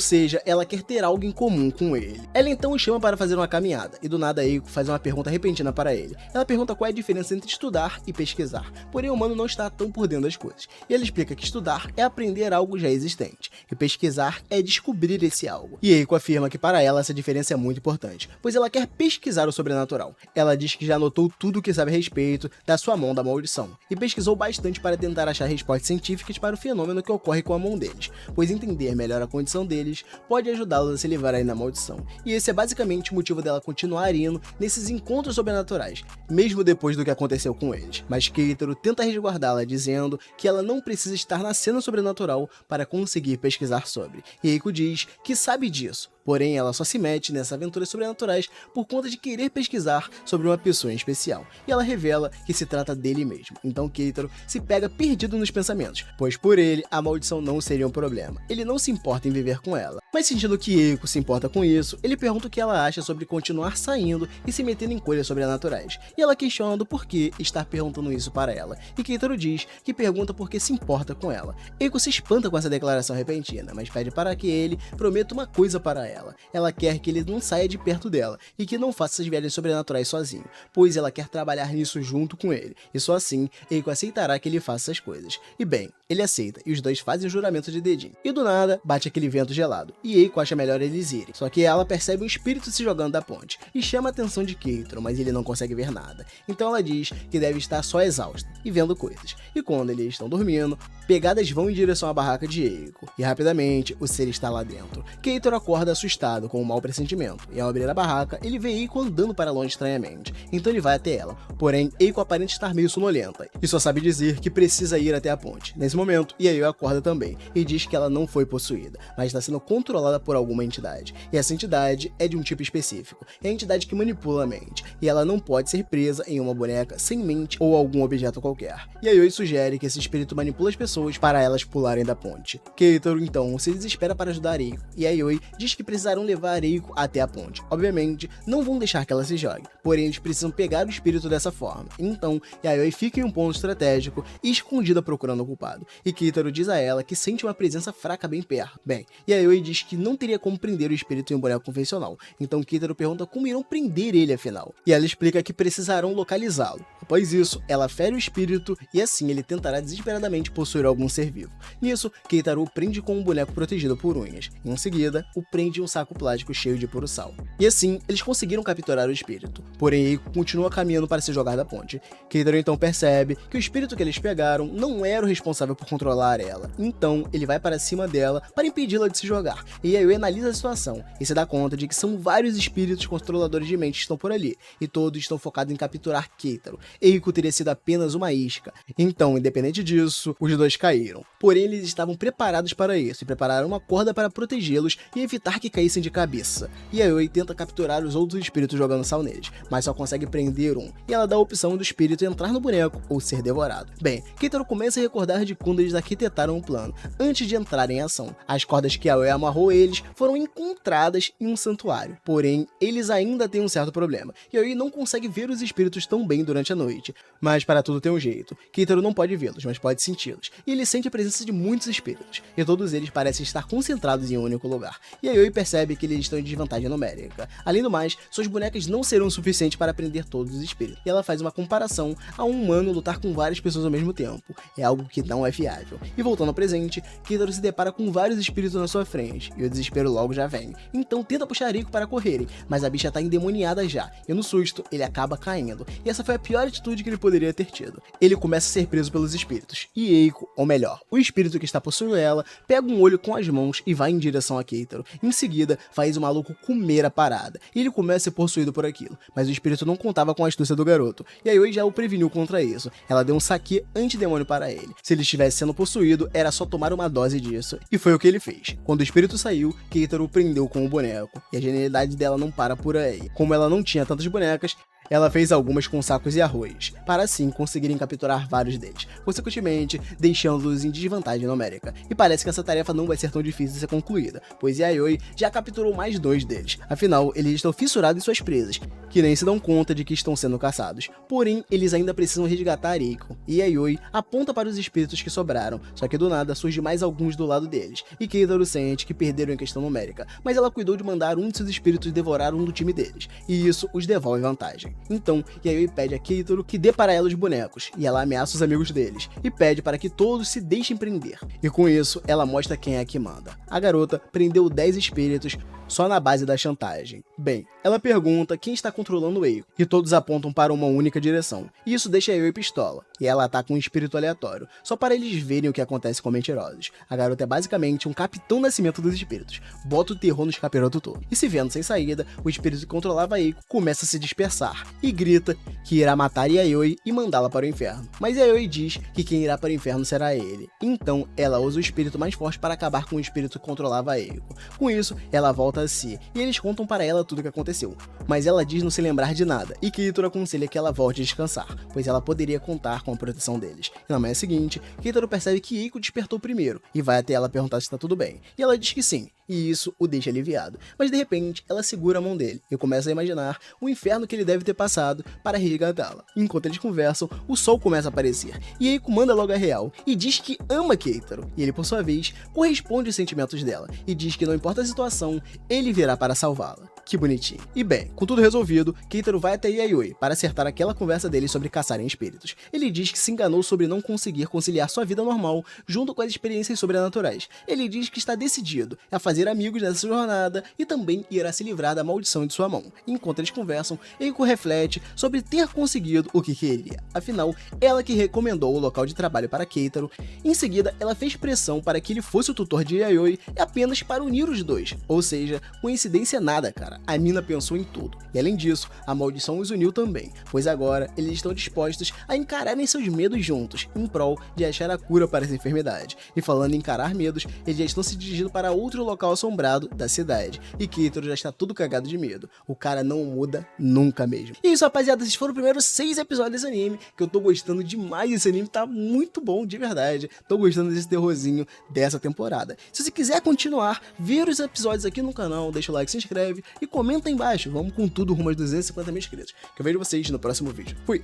seja, ela quer ter algo em comum com ele. Ela então o chama para fazer uma caminhada, e do nada Eiko faz uma pergunta repentina para ele. Ela pergunta qual é a diferença entre estudar e pesquisar, porém o humano não está tão por dentro das coisas. E ele explica que estudar é aprender algo já existente, e pesquisar é descobrir esse algo. E Eiko afirma que para ela essa diferença é muito importante, pois ela quer pesquisar o sobrenatural. Ela diz que já anotou tudo o que sabe a respeito da sua mão da maldição, e pesquisou bastante para tentar achar respostas científicas para o fenômeno que ocorre com a mão deles, pois entender melhor a condição deles pode ajudá-los a se livrarem da maldição. E esse é basicamente o motivo dela continuar indo nesses encontros sobrenaturais, mesmo depois do que aconteceu com eles. Mas Keitaro tenta resguardá-la, dizendo que ela não precisa estar na cena sobrenatural para conseguir pesquisar sobre. E Eiko diz que sabe disso, porém ela só se mete nessas aventuras sobrenaturais por conta de querer pesquisar sobre uma pessoa em especial. E ela revela que se trata dele mesmo. Então Keitaro se pega perdido nos pensamentos, pois por ele a maldição não seria um problema. Ele não se importa em viver com ela. Mas sentindo que Eiko se importa com isso, ele pergunta o que ela acha sobre continuar saindo e se metendo em coisas sobrenaturais. E ela questiona do porquê estar perguntando isso para ela. E Keitaro diz que pergunta porque se importa com ela. Eiko se espanta com essa declaração repentina, mas pede para que ele prometa uma coisa para ela. Ela quer que ele não saia de perto dela e que não faça essas viagens sobrenaturais sozinho, pois ela quer trabalhar nisso junto com ele. E só assim, Eiko aceitará que ele faça essas coisas. E bem, ele aceita, e os dois fazem o juramento de dedinho. E do nada, bate aquele vento gelado, e Eiko acha melhor eles irem. Só que ela percebe um espírito se jogando da ponte, e chama a atenção de Keitaro, mas ele não consegue ver nada. Então ela diz que deve estar só exausta, e vendo coisas. E quando eles estão dormindo, pegadas vão em direção à barraca de Eiko, e rapidamente o ser está lá dentro. Keitaro acorda assustado, com um mau pressentimento, e ao abrir a barraca, ele vê Eiko andando para longe estranhamente. Então ele vai até ela, porém Eiko aparenta estar meio sonolenta, e só sabe dizer que precisa ir até a ponte. Nesse momento, Yayoi acorda também, e diz que ela não foi possuída, mas está sendo controlada por alguma entidade, e essa entidade é de um tipo específico, é a entidade que manipula a mente, e ela não pode ser presa em uma boneca sem mente ou algum objeto qualquer. Yayoi sugere que esse espírito manipula as pessoas para elas pularem da ponte. Keitaro então se desespera para ajudar Eiko, e Yayoi diz que precisarão levar Eiko até a ponte. Obviamente, não vão deixar que ela se jogue, porém eles precisam pegar o espírito dessa forma. Então, Yayoi fica em um ponto estratégico e escondida procurando o culpado, e Keitaro diz a ela que sente uma presença fraca bem perto. Bem, Yayoi diz que não teria como prender o espírito em um boneco convencional, então Keitaro pergunta como irão prender ele afinal, e ela explica que precisarão localizá-lo. Após isso, ela fere o espírito e assim ele tentará desesperadamente possuir algum ser vivo. Nisso, Keitaro o prende com um boneco protegido por unhas, e em seguida, o prende em um saco plástico cheio de puro sal. E assim, eles conseguiram capturar o espírito, porém Eiko continua caminhando para se jogar da ponte. Keitaro então percebe que o espírito que eles pegaram não era o responsável por controlar ela, então ele vai para cima dela para impedi-la de se jogar, e Yayoi analisa a situação e se dá conta de que são vários espíritos controladores de mente que estão por ali, e todos estão focados em capturar Keitaro. Eiko teria sido apenas uma isca, então independente disso, os dois caíram. Porém eles estavam preparados para isso, e prepararam uma corda para protegê-los e evitar que caíssem de cabeça. E Yayoi tenta capturar os outros espíritos jogando sal neles, mas só consegue prender um, e ela dá a opção do espírito entrar no boneco ou ser devorado. Bem, Keitaro começa a recordar de quando eles arquitetaram o plano, antes de entrar em ação. As cordas que Yayoi amarrou eles foram encontradas em um santuário, porém eles ainda têm um certo problema. Yayoi não consegue ver os espíritos tão bem durante a noite, mas para tudo tem um jeito. Keitaro não pode vê-los, mas pode senti-los, e ele sente a presença de muitos espíritos, e todos eles parecem estar concentrados em um único lugar. E Yayoi percebe que eles estão em desvantagem numérica. Além do mais, suas bonecas não serão suficientes para prender todos os espíritos, e ela faz uma comparação a um humano lutar com várias pessoas ao mesmo tempo. É algo que não é viável. E voltando ao presente, Keitaro se depara com vários espíritos na sua frente, e o desespero logo já vem. Então tenta puxar Eiko para correrem, mas a bicha tá endemoniada já, e no susto, ele acaba caindo, e essa foi a pior atitude que ele poderia ter tido. Ele começa a ser preso pelos espíritos, e Eiko, ou melhor, o espírito que está possuindo ela, pega um olho com as mãos e vai em direção a Keitaro. Em seguida, faz o maluco comer a parada, e ele começa a ser possuído por aquilo, mas o espírito não contava com a astúcia do garoto, e Yayoi já o preveniu contra isso. Ela deu um saque antidemônio para ele. Se ele estivesse sendo possuído, era só tomar uma dose disso, e foi o que ele fez. Quando o espírito saiu, Keitaro o prendeu com o boneco, e a genialidade dela não para por aí. Como ela não tinha tantas bonecas, ela fez algumas com sacos e arroz, para assim conseguirem capturar vários deles, consequentemente deixando-os em desvantagem numérica. E parece que essa tarefa não vai ser tão difícil de ser concluída, pois Yayoi já capturou mais 2 deles, afinal eles estão fissurados em suas presas, que nem se dão conta de que estão sendo caçados. Porém, eles ainda precisam resgatar Eiko, e Yayoi aponta para os espíritos que sobraram, só que do nada surge mais alguns do lado deles, e Keitaro sente que perderam em questão numérica, mas ela cuidou de mandar um de seus espíritos devorar um do time deles, e isso os devolve vantagem. Então, Yayoi pede a Keitaro que dê para ela os bonecos, e ela ameaça os amigos deles, e pede para que todos se deixem prender. E com isso, ela mostra quem é que manda. A garota prendeu 10 espíritos só na base da chantagem. Bem, ela pergunta quem está controlando Eiko, e todos apontam para uma única direção, e isso deixa Yayoi pistola, e ela ataca um espírito aleatório, só para eles verem o que acontece com mentirosos. A garota é basicamente um capitão nascimento dos espíritos, bota o terror nos capirotos todo. E se vendo sem saída, o espírito que controlava Eiko começa a se dispersar, e grita que irá matar Yayoi e mandá-la para o inferno. Mas Yayoi diz que quem irá para o inferno será ele, então ela usa o espírito mais forte para acabar com o espírito que controlava Eiko. Com isso, ela volta a si, e eles contam para ela tudo o que aconteceu, mas ela diz não se lembrar de nada, e Keitaro aconselha que ela volte a descansar, pois ela poderia contar com a proteção deles. E na manhã seguinte, Keitaro percebe que Eiko despertou primeiro, e vai até ela perguntar se está tudo bem, e ela diz que sim, e isso o deixa aliviado. Mas de repente, ela segura a mão dele, e começa a imaginar o inferno que ele deve ter passado para resgatá-la. Enquanto eles conversam, o sol começa a aparecer, e Eiko manda logo a real, e diz que ama Keitaro, e ele por sua vez, corresponde aos sentimentos dela, e diz que não importa a situação, ele virá para salvá-la. Que bonitinho. E bem, com tudo resolvido, Keitaro vai até Yayoi para acertar aquela conversa deles sobre caçarem espíritos. Ele diz que se enganou sobre não conseguir conciliar sua vida normal junto com as experiências sobrenaturais. Ele diz que está decidido a fazer amigos nessa jornada e também irá se livrar da maldição de sua mão. Enquanto eles conversam, Eiko reflete sobre ter conseguido o que queria. Afinal, ela que recomendou o local de trabalho para Keitaro. Em seguida, ela fez pressão para que ele fosse o tutor de Yayoi apenas para unir os dois. Ou seja, coincidência nada, cara. A mina pensou em tudo. E além disso, a maldição os uniu também, pois agora eles estão dispostos a encararem seus medos juntos, em prol de achar a cura para essa enfermidade. E falando em encarar medos, eles já estão se dirigindo para outro local assombrado da cidade. E Keitaro já está todo cagado de medo. O cara não muda nunca mesmo. E isso, rapaziada, esses foram os primeiros 6 episódios desse anime, que eu tô gostando demais desse anime, tá muito bom, de verdade. Tô gostando desse terrorzinho dessa temporada. Se você quiser continuar, ver os episódios aqui no canal, deixa o like, se inscreve e comenta aí embaixo. Vamos com tudo rumo aos 250 mil inscritos. Que eu vejo vocês no próximo vídeo. Fui!